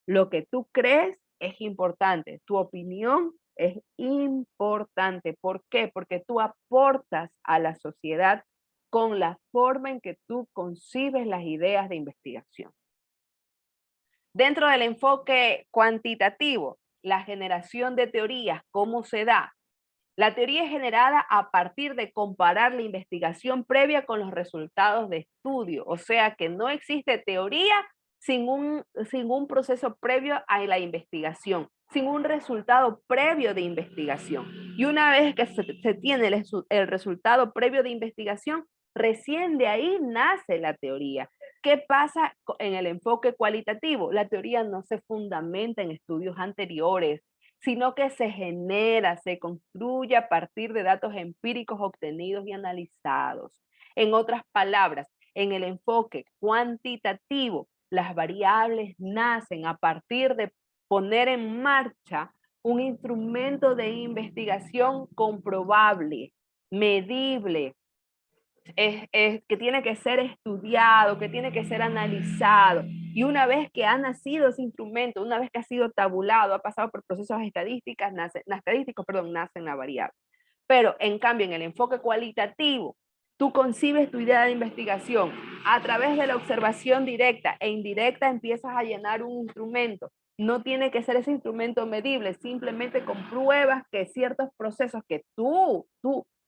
Lo que tú crees es importante. Tu opinión es importante. ¿Por qué? Porque tú aportas a la sociedad con la forma en que tú concibes las ideas de investigación. Dentro del enfoque cuantitativo, la generación de teorías, ¿cómo se da? La teoría es generada a partir de comparar la investigación previa con los resultados de estudio. O sea que no existe teoría sin un proceso previo a la investigación, sin un resultado previo de investigación. Y una vez que se tiene el resultado previo de investigación, recién de ahí nace la teoría. ¿Qué pasa en el enfoque cualitativo? La teoría no se fundamenta en estudios anteriores, sino que se genera, se construye a partir de datos empíricos obtenidos y analizados. En otras palabras, en el enfoque cuantitativo, las variables nacen a partir de poner en marcha un instrumento de investigación comprobable, medible, que tiene que ser estudiado, que tiene que ser analizado. Y una vez que ha nacido ese instrumento, una vez que ha sido tabulado, ha pasado por procesos estadísticos, nacen las variables. Pero en cambio, en el enfoque cualitativo, tú concibes tu idea de investigación a través de la observación directa e indirecta, empiezas a llenar un instrumento. No tiene que ser ese instrumento medible, simplemente compruebas que ciertos procesos que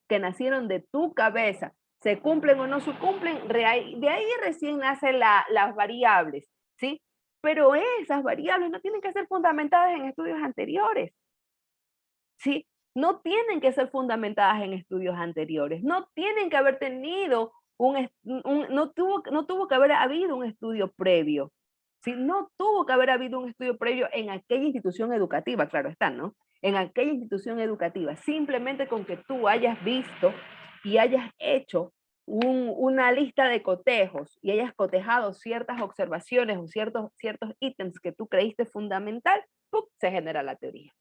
que nacieron de tu cabeza, se cumplen o no se cumplen, de ahí recién nacen las variables. ¿sí? Pero esas variables no tienen que ser fundamentadas en estudios anteriores, ¿sí? No tienen que ser fundamentadas en estudios anteriores, no tienen que haber tenido no tuvo que haber habido un estudio previo, ¿sí? No tuvo que haber habido un estudio previo en aquella institución educativa, claro está, ¿no? En aquella institución educativa, simplemente con que tú hayas visto y hayas hecho una lista de cotejos y hayas cotejado ciertas observaciones o ciertos ítems que tú creíste fundamental, ¡pum!, se genera la teoría.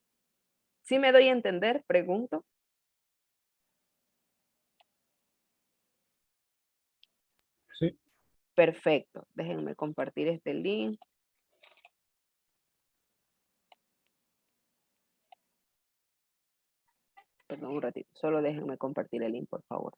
¿Sí me doy a entender? Pregunto. Sí. Perfecto. Déjenme compartir este link. Perdón, un ratito. Solo déjenme compartir el link, por favor.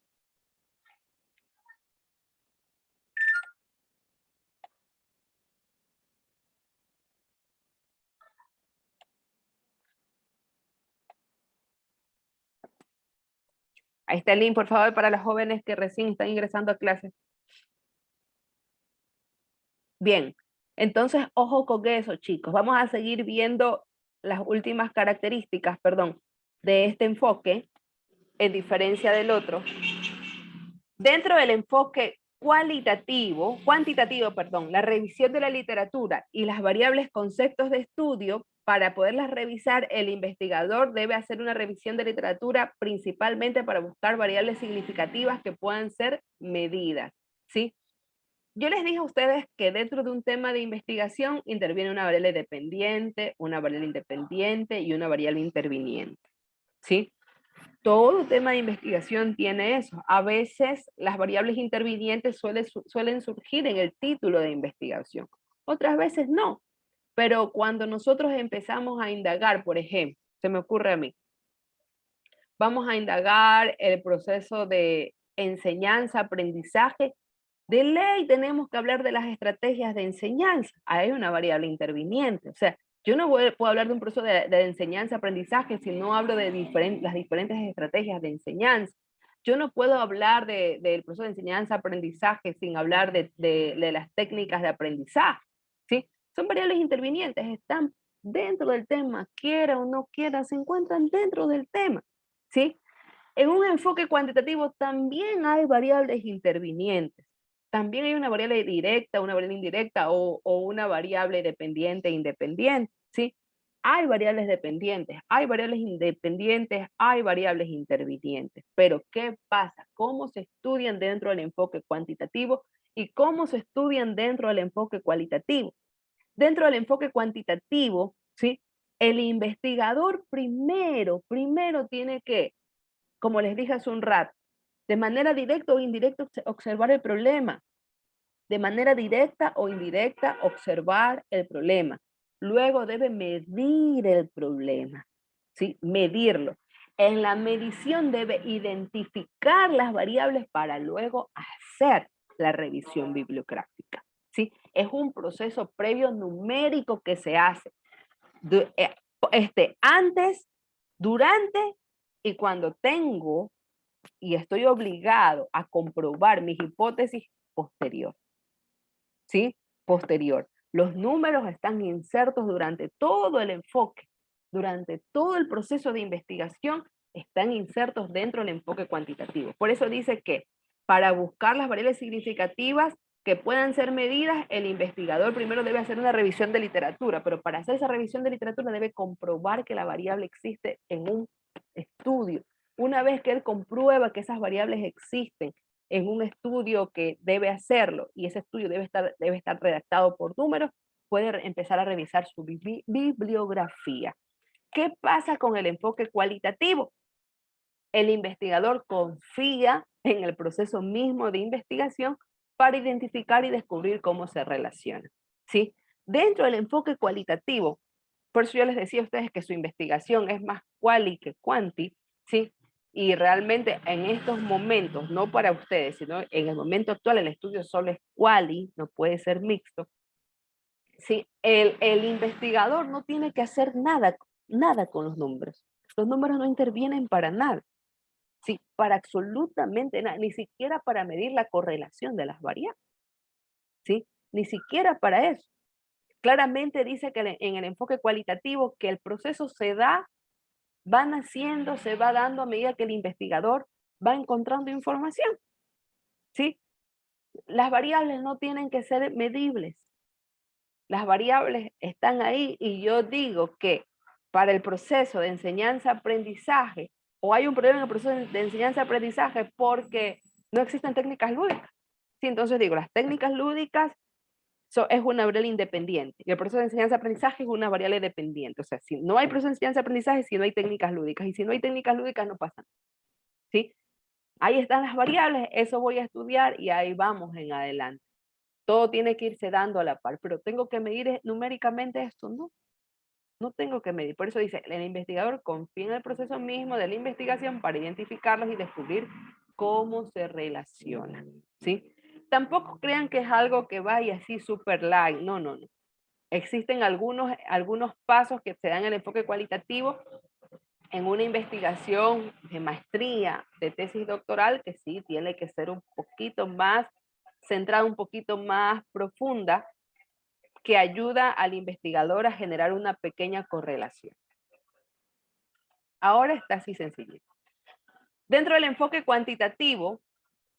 Ahí está el link, por favor, para los jóvenes que recién están ingresando a clases. Bien, entonces, ojo con eso, chicos. Vamos a seguir viendo las últimas características, perdón, de este enfoque, en diferencia del otro. Dentro del enfoque cuantitativo, perdón, la revisión de la literatura y las variables conceptos de estudio, para poderlas revisar, el investigador debe hacer una revisión de literatura principalmente para buscar variables significativas que puedan ser medidas, ¿sí? Yo les dije a ustedes que dentro de un tema de investigación interviene una variable dependiente, una variable independiente y una variable interviniente, ¿sí? Todo tema de investigación tiene eso. A veces las variables intervinientes suelen surgir en el título de investigación. Otras veces no. Pero cuando nosotros empezamos a indagar, por ejemplo, se me ocurre a mí, vamos a indagar el proceso de enseñanza, aprendizaje, de ley tenemos que hablar de las estrategias de enseñanza. Hay una variable interviniente. O sea, yo no puedo hablar de un proceso de enseñanza, aprendizaje, si no hablo de las diferentes estrategias de enseñanza. Yo no puedo hablar del proceso de enseñanza, aprendizaje, sin hablar de las técnicas de aprendizaje, ¿sí? Son variables intervinientes, están dentro del tema, quiera o no quiera, se encuentran dentro del tema, ¿sí? En un enfoque cuantitativo también hay variables intervinientes. También hay una variable directa, una variable indirecta o una variable dependiente e independiente, ¿sí? Hay variables dependientes, hay variables independientes, hay variables intervinientes. Pero, ¿qué pasa? ¿Cómo se estudian dentro del enfoque cuantitativo y cómo se estudian dentro del enfoque cualitativo? Dentro del enfoque cuantitativo, ¿sí? El investigador primero tiene que, como les dije hace un rato, de manera directa o indirecta observar el problema. De manera directa o indirecta observar el problema. Luego debe medir el problema, ¿sí? Medirlo. En la medición debe identificar las variables para luego hacer la revisión bibliográfica, ¿sí? Es un proceso previo numérico que se hace antes, durante y cuando tengo y estoy obligado a comprobar mis hipótesis posterior, ¿sí? Posterior. Los números están insertos durante todo el enfoque, durante todo el proceso de investigación, están insertos dentro del enfoque cuantitativo. Por eso dice que para buscar las variables significativas que puedan ser medidas, el investigador primero debe hacer una revisión de literatura, pero para hacer esa revisión de literatura debe comprobar que la variable existe en un estudio. Una vez que él comprueba que esas variables existen en un estudio que debe hacerlo, y ese estudio debe estar redactado por números, puede empezar a revisar su bibliografía. ¿Qué pasa con el enfoque cualitativo? El investigador confía en el proceso mismo de investigación para identificar y descubrir cómo se relaciona, ¿sí? Dentro del enfoque cualitativo, por eso yo les decía a ustedes que su investigación es más quali que quanti, ¿sí? Y realmente en estos momentos, no para ustedes, sino en el momento actual, el estudio solo es quali, no puede ser mixto. ¿Sí? El investigador no tiene que hacer nada con los números. Los números no intervienen para nada. Sí, para absolutamente nada, ni siquiera para medir la correlación de las variables. ¿Sí? Ni siquiera para eso. Claramente dice que en el enfoque cualitativo que el proceso se da, va naciendo, se va dando a medida que el investigador va encontrando información. ¿Sí? Las variables no tienen que ser medibles. Las variables están ahí y yo digo que para el proceso de enseñanza-aprendizaje, o hay un problema en el proceso de enseñanza-aprendizaje porque no existen técnicas lúdicas. Sí, entonces digo, las técnicas lúdicas es una variable independiente y el proceso de enseñanza-aprendizaje es una variable dependiente. O sea, si no hay proceso de enseñanza-aprendizaje, si no hay técnicas lúdicas, y si no hay técnicas lúdicas no pasa nada. ¿Sí? Ahí están las variables, eso voy a estudiar y ahí vamos en adelante. Todo tiene que irse dando a la par, pero tengo que medir numéricamente esto, ¿no? No tengo que medir. Por eso dice, el investigador confía en el proceso mismo de la investigación para identificarlos y descubrir cómo se relacionan, ¿sí? Tampoco crean que es algo que vaya así súper light, no, no, no. Existen algunos pasos que se dan en el enfoque cualitativo en una investigación de maestría, de tesis doctoral, que sí tiene que ser un poquito más centrada, un poquito más profunda, que ayuda al investigador a generar una pequeña correlación. Ahora está así sencillito. Dentro del enfoque cuantitativo,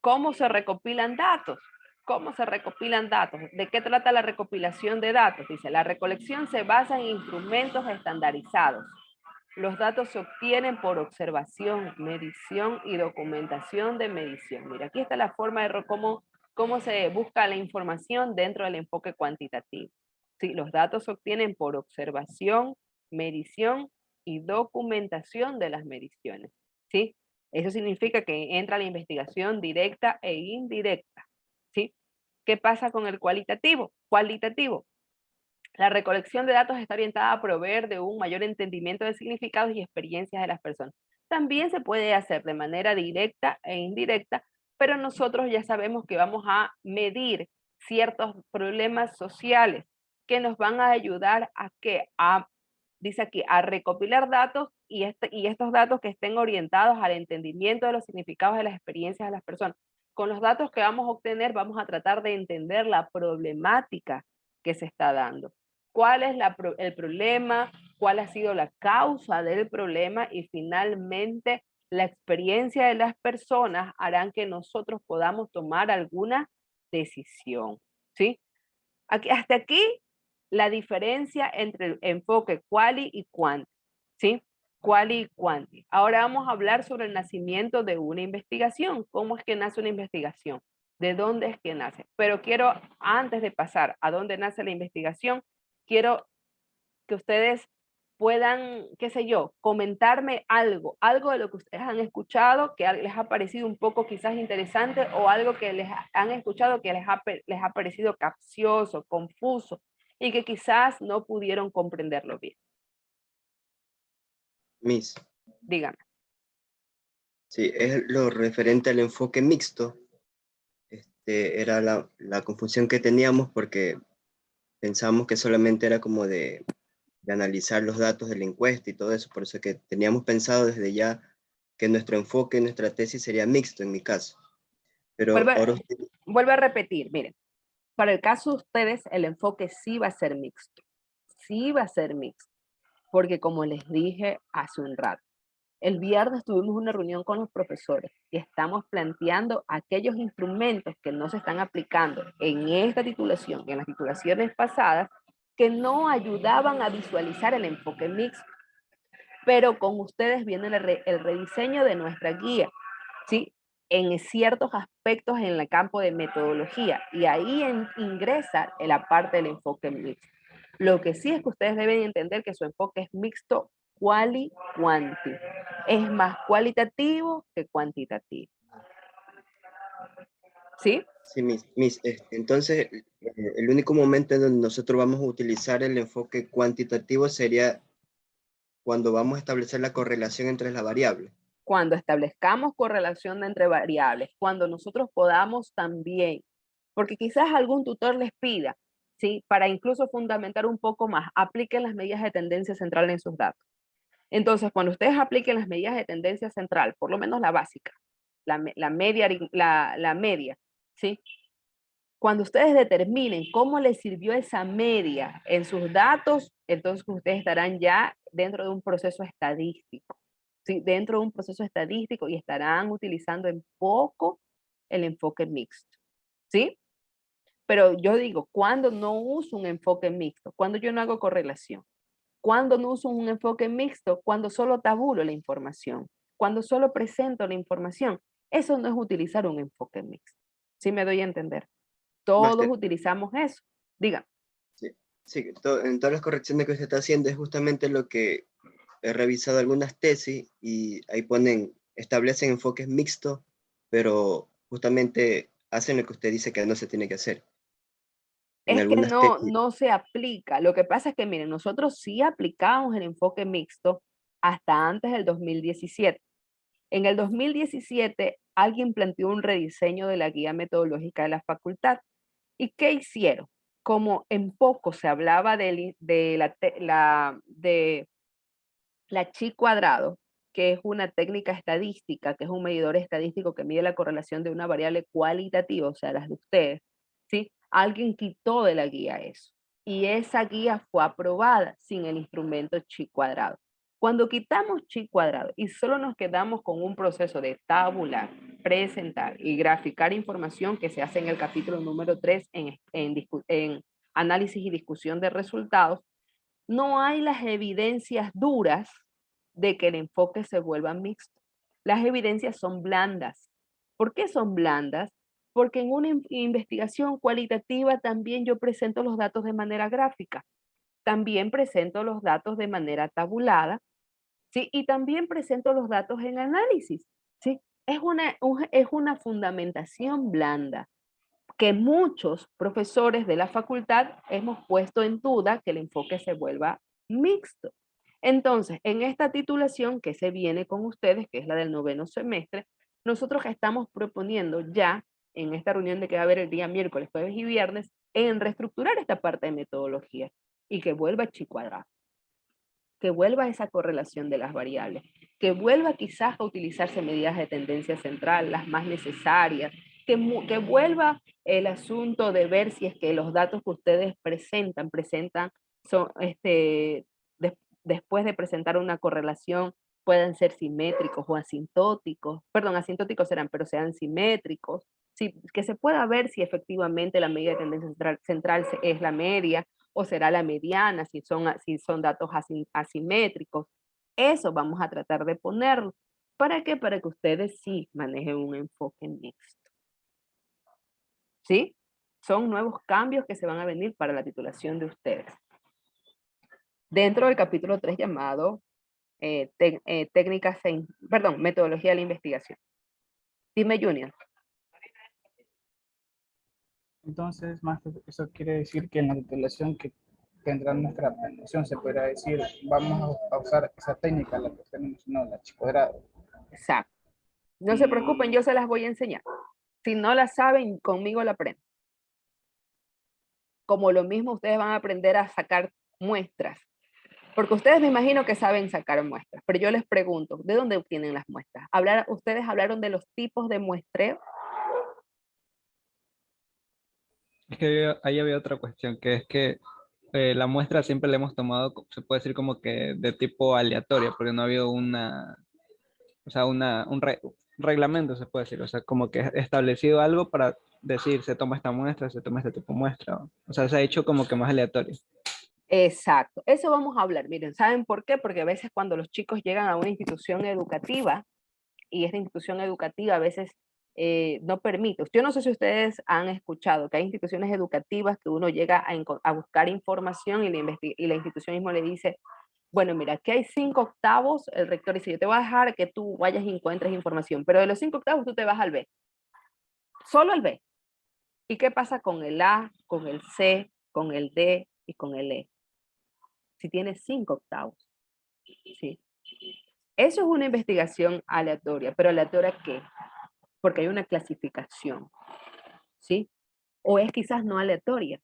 ¿cómo se recopilan datos? ¿Cómo se recopilan datos? ¿De qué trata la recopilación de datos? Dice, la recolección se basa en instrumentos estandarizados. Los datos se obtienen por observación, medición y documentación de medición. Mira, aquí está la forma de cómo se busca la información dentro del enfoque cuantitativo. Sí, los datos se obtienen por observación, medición y documentación de las mediciones. ¿Sí? Eso significa que entra la investigación directa e indirecta. ¿Sí? ¿Qué pasa con el cualitativo? Cualitativo. La recolección de datos está orientada a proveer de un mayor entendimiento de significados y experiencias de las personas. También se puede hacer de manera directa e indirecta, pero nosotros ya sabemos que vamos a medir ciertos problemas sociales que nos van a ayudar dice aquí, a recopilar datos y estos datos que estén orientados al entendimiento de los significados de las experiencias de las personas. Con los datos que vamos a obtener, vamos a tratar de entender la problemática que se está dando. ¿Cuál es el problema? ¿Cuál ha sido la causa del problema? Y finalmente, la experiencia de las personas harán que nosotros podamos tomar alguna decisión. ¿Sí? Hasta aquí, la diferencia entre el enfoque quali y quanti. ¿Sí? Quali y quanti. Ahora vamos a hablar sobre el nacimiento de una investigación. ¿Cómo es que nace una investigación? ¿De dónde es que nace? Pero quiero, antes de pasar a dónde nace la investigación, quiero que ustedes puedan, qué sé yo, comentarme algo de lo que ustedes han escuchado, que les ha parecido un poco quizás interesante, o algo que les han escuchado que les ha parecido capcioso, confuso, y que quizás no pudieron comprenderlo bien. Miss. Dígame. Sí, es lo referente al enfoque mixto. Era la confusión que teníamos porque pensamos que solamente era como de analizar los datos de la encuesta y todo eso, por eso que teníamos pensado desde ya que nuestro enfoque, nuestra tesis sería mixto en mi caso. Pero vuelvo a repetir, miren, para el caso de ustedes el enfoque sí va a ser mixto, porque como les dije hace un rato, el viernes tuvimos una reunión con los profesores y estamos planteando aquellos instrumentos que no se están aplicando en esta titulación y en las titulaciones pasadas que no ayudaban a visualizar el enfoque mixto. Pero con ustedes viene el rediseño de nuestra guía, ¿sí? En ciertos aspectos en el campo de metodología y ahí ingresa la parte del enfoque mixto. Lo que sí es que ustedes deben entender que su enfoque es mixto quali-quanti. Es más cualitativo que cuantitativo. ¿Sí? Sí, Miss, entonces el único momento en donde nosotros vamos a utilizar el enfoque cuantitativo sería cuando vamos a establecer la correlación entre las variables. Cuando establezcamos correlación entre variables, cuando nosotros podamos también, porque quizás algún tutor les pida, ¿sí? Para incluso fundamentar un poco más, apliquen las medidas de tendencia central en sus datos. Entonces, cuando ustedes apliquen las medidas de tendencia central, por lo menos la básica, la media, ¿sí? cuando ustedes determinen cómo les sirvió esa media en sus datos, entonces ustedes estarán ya dentro de un proceso estadístico. ¿Sí? Dentro de un proceso estadístico y estarán utilizando en poco el enfoque mixto. ¿Sí? Pero yo digo, ¿cuándo no uso un enfoque mixto? Cuando yo no hago correlación. ¿Cuándo no uso un enfoque mixto? Cuando solo tabulo la información. Cuando solo presento la información. Eso no es utilizar un enfoque mixto. ¿Sí me doy a entender? Todos Máster, utilizamos eso. Diga. sí, sí, en todas las correcciones que usted está haciendo es justamente lo que he revisado algunas tesis y ahí establecen enfoques mixtos, pero justamente hacen lo que usted dice que no se tiene que hacer. En Es que algunas tesis, no se aplica. Lo que pasa es que, miren, nosotros sí aplicamos el enfoque mixto hasta antes del 2017. En el 2017, alguien planteó un rediseño de la guía metodológica de la facultad. ¿Y qué hicieron? Como en poco se hablaba de la chi cuadrado, que es una técnica estadística, que es un medidor estadístico que mide la correlación de una variable cualitativa, o sea, las de ustedes, ¿sí? Alguien quitó de la guía eso. Y esa guía fue aprobada sin el instrumento chi cuadrado. Cuando quitamos chi cuadrado y solo nos quedamos con un proceso de tabular, presentar y graficar información que se hace en el capítulo número 3 en análisis y discusión de resultados, no hay las evidencias duras de que el enfoque se vuelva mixto. Las evidencias son blandas. ¿Por qué son blandas? Porque en una investigación cualitativa también yo presento los datos de manera gráfica, también presento los datos de manera tabulada, ¿sí? Y también presento los datos en análisis, ¿sí? Es una fundamentación blanda que muchos profesores de la facultad hemos puesto en duda que el enfoque se vuelva mixto. Entonces, en esta titulación que se viene con ustedes, que es la del 9º semestre, nosotros estamos proponiendo ya, en esta reunión de que va a haber el día miércoles, jueves y viernes, en reestructurar esta parte de metodología y que vuelva chi cuadrado, que vuelva esa correlación de las variables, que vuelva quizás a utilizarse medidas de tendencia central, las más necesarias, que vuelva el asunto de ver si es que los datos que ustedes presentan son, después de presentar una correlación, puedan ser simétricos o asintóticos, perdón, asintóticos serán, pero sean simétricos, sí, que se pueda ver si efectivamente la medida de tendencia central es la media, o será la mediana, si son datos asimétricos. Eso vamos a tratar de ponerlo. ¿Para qué? Para que ustedes sí manejen un enfoque mixto. ¿Sí? Son nuevos cambios que se van a venir para la titulación de ustedes. Dentro del capítulo 3 llamado metodología de la investigación. Dime, Junior. Entonces, máster, eso quiere decir que en la titulación que tendrá nuestra planeación se podrá decir, vamos a usar esa técnica, la que usted mencionó, la chi cuadrado. Exacto. No se preocupen, yo se las voy a enseñar. Si no la saben, conmigo la aprenden. Como lo mismo, ustedes van a aprender a sacar muestras. Porque ustedes me imagino que saben sacar muestras, pero yo les pregunto, ¿de dónde obtienen las muestras? ¿Ustedes hablaron de los tipos de muestreo? Es que ahí había otra cuestión, que es que la muestra siempre la hemos tomado, se puede decir como que de tipo aleatorio, porque no ha habido un reglamento, se puede decir, o sea, como que establecido algo para decir, se toma esta muestra, se toma este tipo de muestra, o sea, se ha hecho como que más aleatorio. Exacto, eso vamos a hablar. Miren, ¿saben por qué? Porque a veces cuando los chicos llegan a una institución educativa, y esta institución educativa a veces no permite. Yo no sé si ustedes han escuchado que hay instituciones educativas que uno llega a buscar información y la institución mismo le dice, bueno, mira, aquí hay 5 octavos, el rector dice, yo te voy a dejar que tú vayas y encuentres información, pero de los 5 octavos tú te vas al B. Solo el B. ¿Y qué pasa con el A, con el C, con el D y con el E? Si tienes 5 octavos. ¿Sí? Eso es una investigación aleatoria, pero aleatoria ¿qué? Porque hay una clasificación, ¿sí? O es quizás no aleatoria,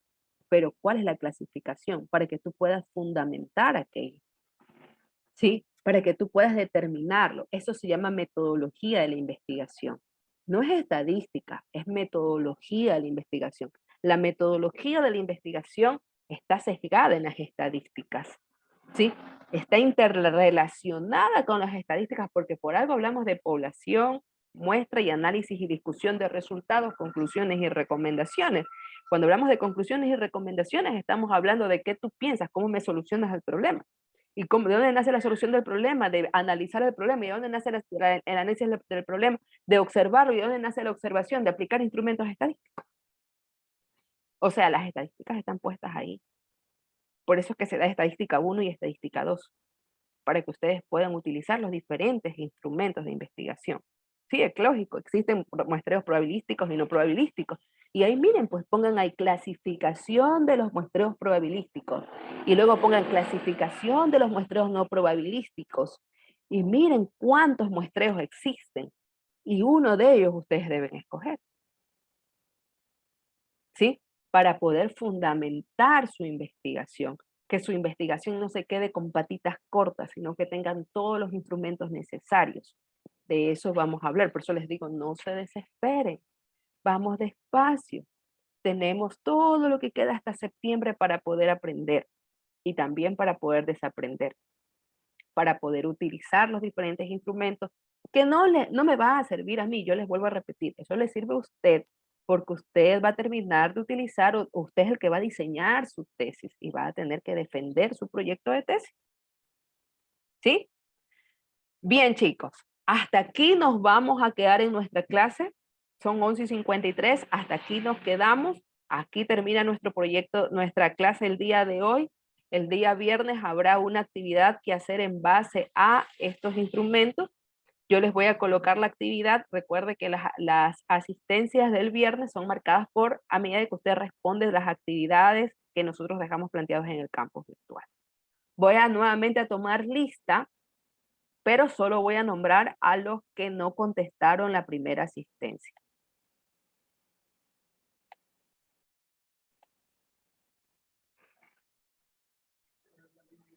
pero ¿cuál es la clasificación? Para que tú puedas fundamentar aquello, ¿sí? Para que tú puedas determinarlo. Eso se llama metodología de la investigación. No es estadística, es metodología de la investigación. La metodología de la investigación está sesgada en las estadísticas, ¿sí? Está interrelacionada con las estadísticas porque por algo hablamos de población, muestra y análisis y discusión de resultados, conclusiones y recomendaciones. Cuando hablamos de conclusiones y recomendaciones, estamos hablando de qué tú piensas, cómo me solucionas el problema. ¿Y cómo, de dónde nace la solución del problema? De analizar el problema. ¿Y de dónde nace el análisis del problema? De observarlo. ¿Y de dónde nace la observación? De aplicar instrumentos estadísticos. O sea, las estadísticas están puestas ahí. Por eso es que se da estadística 1 y estadística 2, para que ustedes puedan utilizar los diferentes instrumentos de investigación. Sí, es lógico, existen muestreos probabilísticos y no probabilísticos. Y ahí miren, pues pongan ahí clasificación de los muestreos probabilísticos. Y luego pongan clasificación de los muestreos no probabilísticos. Y miren cuántos muestreos existen. Y uno de ellos ustedes deben escoger. ¿Sí? Para poder fundamentar su investigación. Que su investigación no se quede con patitas cortas, sino que tengan todos los instrumentos necesarios. De eso vamos a hablar, por eso les digo, no se desesperen, vamos despacio. Tenemos todo lo que queda hasta septiembre para poder aprender y también para poder desaprender, para poder utilizar los diferentes instrumentos que no me va a servir a mí, yo les vuelvo a repetir, eso le sirve a usted porque usted va a terminar de utilizar, usted es el que va a diseñar su tesis y va a tener que defender su proyecto de tesis. ¿Sí? Bien, chicos. Hasta aquí nos vamos a quedar en nuestra clase. Son 11:53. Hasta aquí nos quedamos. Aquí termina nuestro proyecto, nuestra clase el día de hoy. El día viernes habrá una actividad que hacer en base a estos instrumentos. Yo les voy a colocar la actividad. Recuerde que las asistencias del viernes son marcadas a medida que usted responde las actividades que nosotros dejamos planteados en el campus virtual. Voy a nuevamente a tomar lista, pero solo voy a nombrar a los que no contestaron la primera asistencia.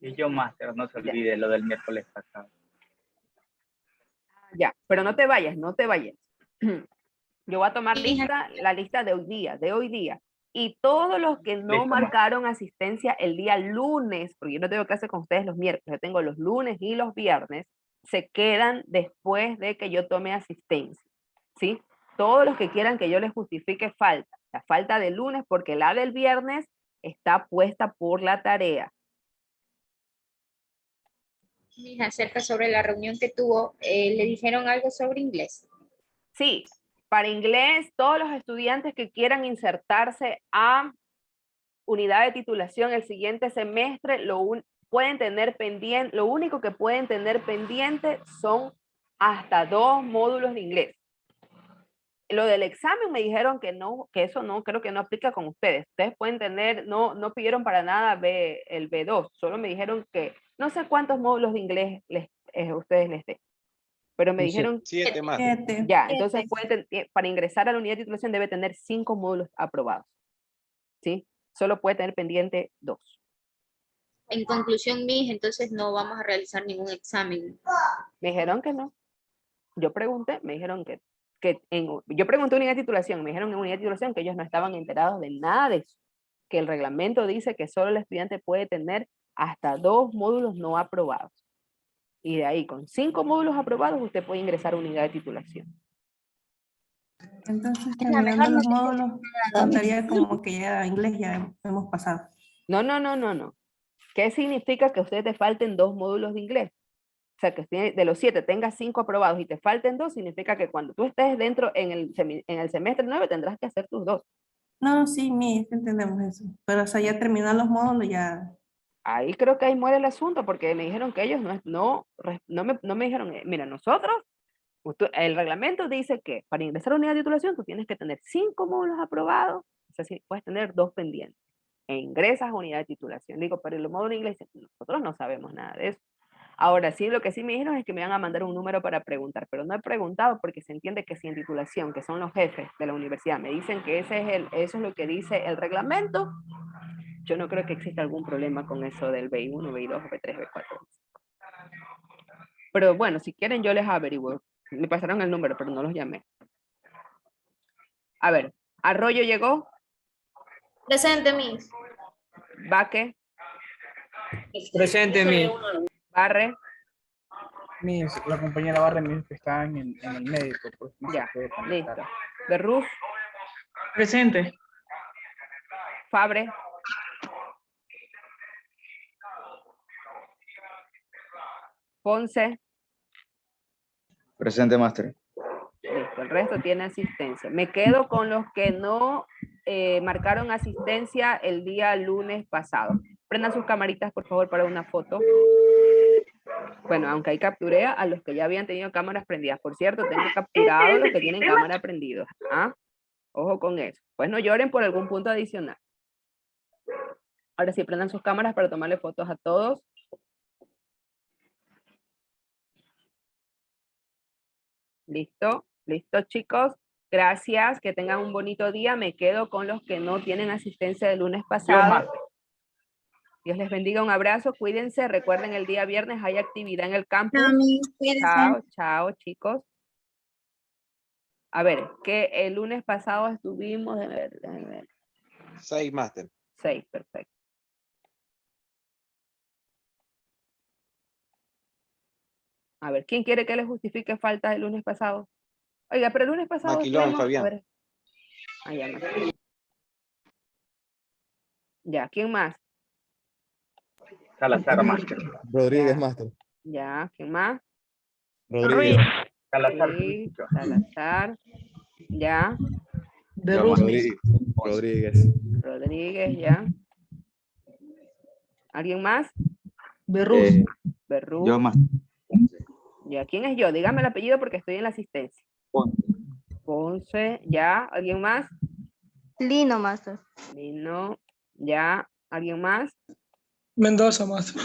Y yo, máster, no se olvide lo del miércoles pasado. Ya, pero no te vayas, no te vayas. Yo voy a tomar la lista de hoy día. Y todos los que no Listo, marcaron asistencia el día lunes, porque yo no tengo clase con ustedes los miércoles, yo tengo los lunes y los viernes, se quedan después de que yo tome asistencia, ¿sí? Todos los que quieran que yo les justifique falta, la falta del lunes, porque la del viernes está puesta por la tarea. Acerca sobre la reunión que tuvo, ¿le dijeron algo sobre inglés? Sí, para inglés, todos los estudiantes que quieran insertarse a unidad de titulación el siguiente semestre, pueden tener pendiente, lo único que pueden tener pendiente son hasta 2 módulos de inglés. Lo del examen me dijeron que no, que eso no, creo que no aplica con ustedes. Ustedes pueden tener, no pidieron para nada el B2, solo me dijeron que no sé cuántos módulos de inglés ustedes les den. Pero me dijeron 7 más. ya, entonces para ingresar a la unidad de titulación debe tener 5 módulos aprobados. ¿Sí? Solo puede tener pendiente 2. En conclusión, entonces no vamos a realizar ningún examen. Me dijeron que no. Yo pregunté, me dijeron yo pregunté unidad de titulación, me dijeron en unidad de titulación que ellos no estaban enterados de nada de eso. Que el reglamento dice que solo el estudiante puede tener hasta 2 módulos no aprobados. Y de ahí, con 5 módulos aprobados, usted puede ingresar a unidad de titulación. Entonces, terminando los módulos, contaría como que ya inglés ya hemos pasado. No. ¿Qué significa que a usted te falten 2 módulos de inglés? O sea, que de los 7 tengas 5 aprobados y te falten 2, significa que cuando tú estés dentro en el semestre 9 tendrás que hacer tus 2. No, sí, entendemos eso. Pero, o sea, ya terminar los módulos ya... Ahí creo que ahí muere el asunto, porque me dijeron que ellos no me dijeron, mira, nosotros, el reglamento dice que para ingresar a unidad de titulación tú tienes que tener 5 módulos aprobados, o sea, si puedes tener 2 pendientes, e ingresas a unidad de titulación. Digo, pero los módulos de inglés, nosotros no sabemos nada de eso. Ahora sí, lo que sí me dijeron es que me van a mandar un número para preguntar, pero no he preguntado porque se entiende que si en titulación, que son los jefes de la universidad, me dicen que eso es lo que dice el reglamento, yo no creo que exista algún problema con eso del B1, B2, B3, B4. Pero bueno, si quieren yo les averiguo. Me pasaron el número, pero no los llamé. A ver, ¿Arroyo llegó? Presente, Miss. Vaque, Presente, Miss. Barre, Miss, la compañera Barre Miss que está en el médico, pues no se ya, puede conectar. listo. Berruz, Presente. Fabre, Ponce, Presente, Master. listo, el resto tiene asistencia. Me quedo con los que no marcaron asistencia el día lunes pasado. Prendan sus camaritas, por favor, para una foto. Bueno, aunque ahí capturé a los que ya habían tenido cámaras prendidas. Por cierto, tengo capturados los que tienen cámara prendida. ¿Ah? Ojo con eso. Pues no lloren por algún punto adicional. Ahora sí, prendan sus cámaras para tomarle fotos a todos. Listo, listo, chicos. Gracias, que tengan un bonito día. Me quedo con los que no tienen asistencia del lunes pasado. Dios les bendiga, un abrazo, cuídense. Recuerden, el día viernes hay actividad en el campus. Chao, chao, chicos. A ver, que el lunes pasado estuvimos, déjame ver. 6, Master. 6, perfecto. A ver, ¿quién quiere que le justifique faltas del lunes pasado? Oiga, pero el lunes pasado Maquilón, estuvimos- Fabián. a ver. Ah, ya, Maquilón. Ya, ¿quién más? Salazar, Master. Rodríguez, Master. Ya, ¿quién más? Rodríguez. Salazar. Sí, Salazar. Ya, Rodríguez. Rodríguez, ya. ¿Alguien más? Berruz. Berrú. Yo, Master. Ya, ¿quién es yo? Dígame el apellido porque estoy en la asistencia. Ponce, ya. ¿Alguien más? Lino, Master. Lino, ya. ¿Alguien más? Mendoza, Master.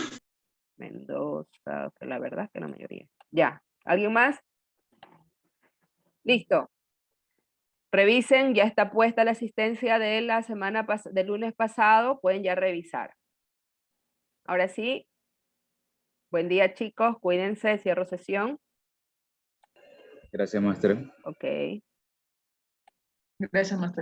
Mendoza, que la verdad es que la mayoría. Ya. ¿Alguien más? Listo. Revisen, ya está puesta la asistencia de la semana del lunes pasado, pueden ya revisar. Ahora sí, buen día chicos, cuídense, cierro sesión. Gracias, Master. Ok. Gracias, Master.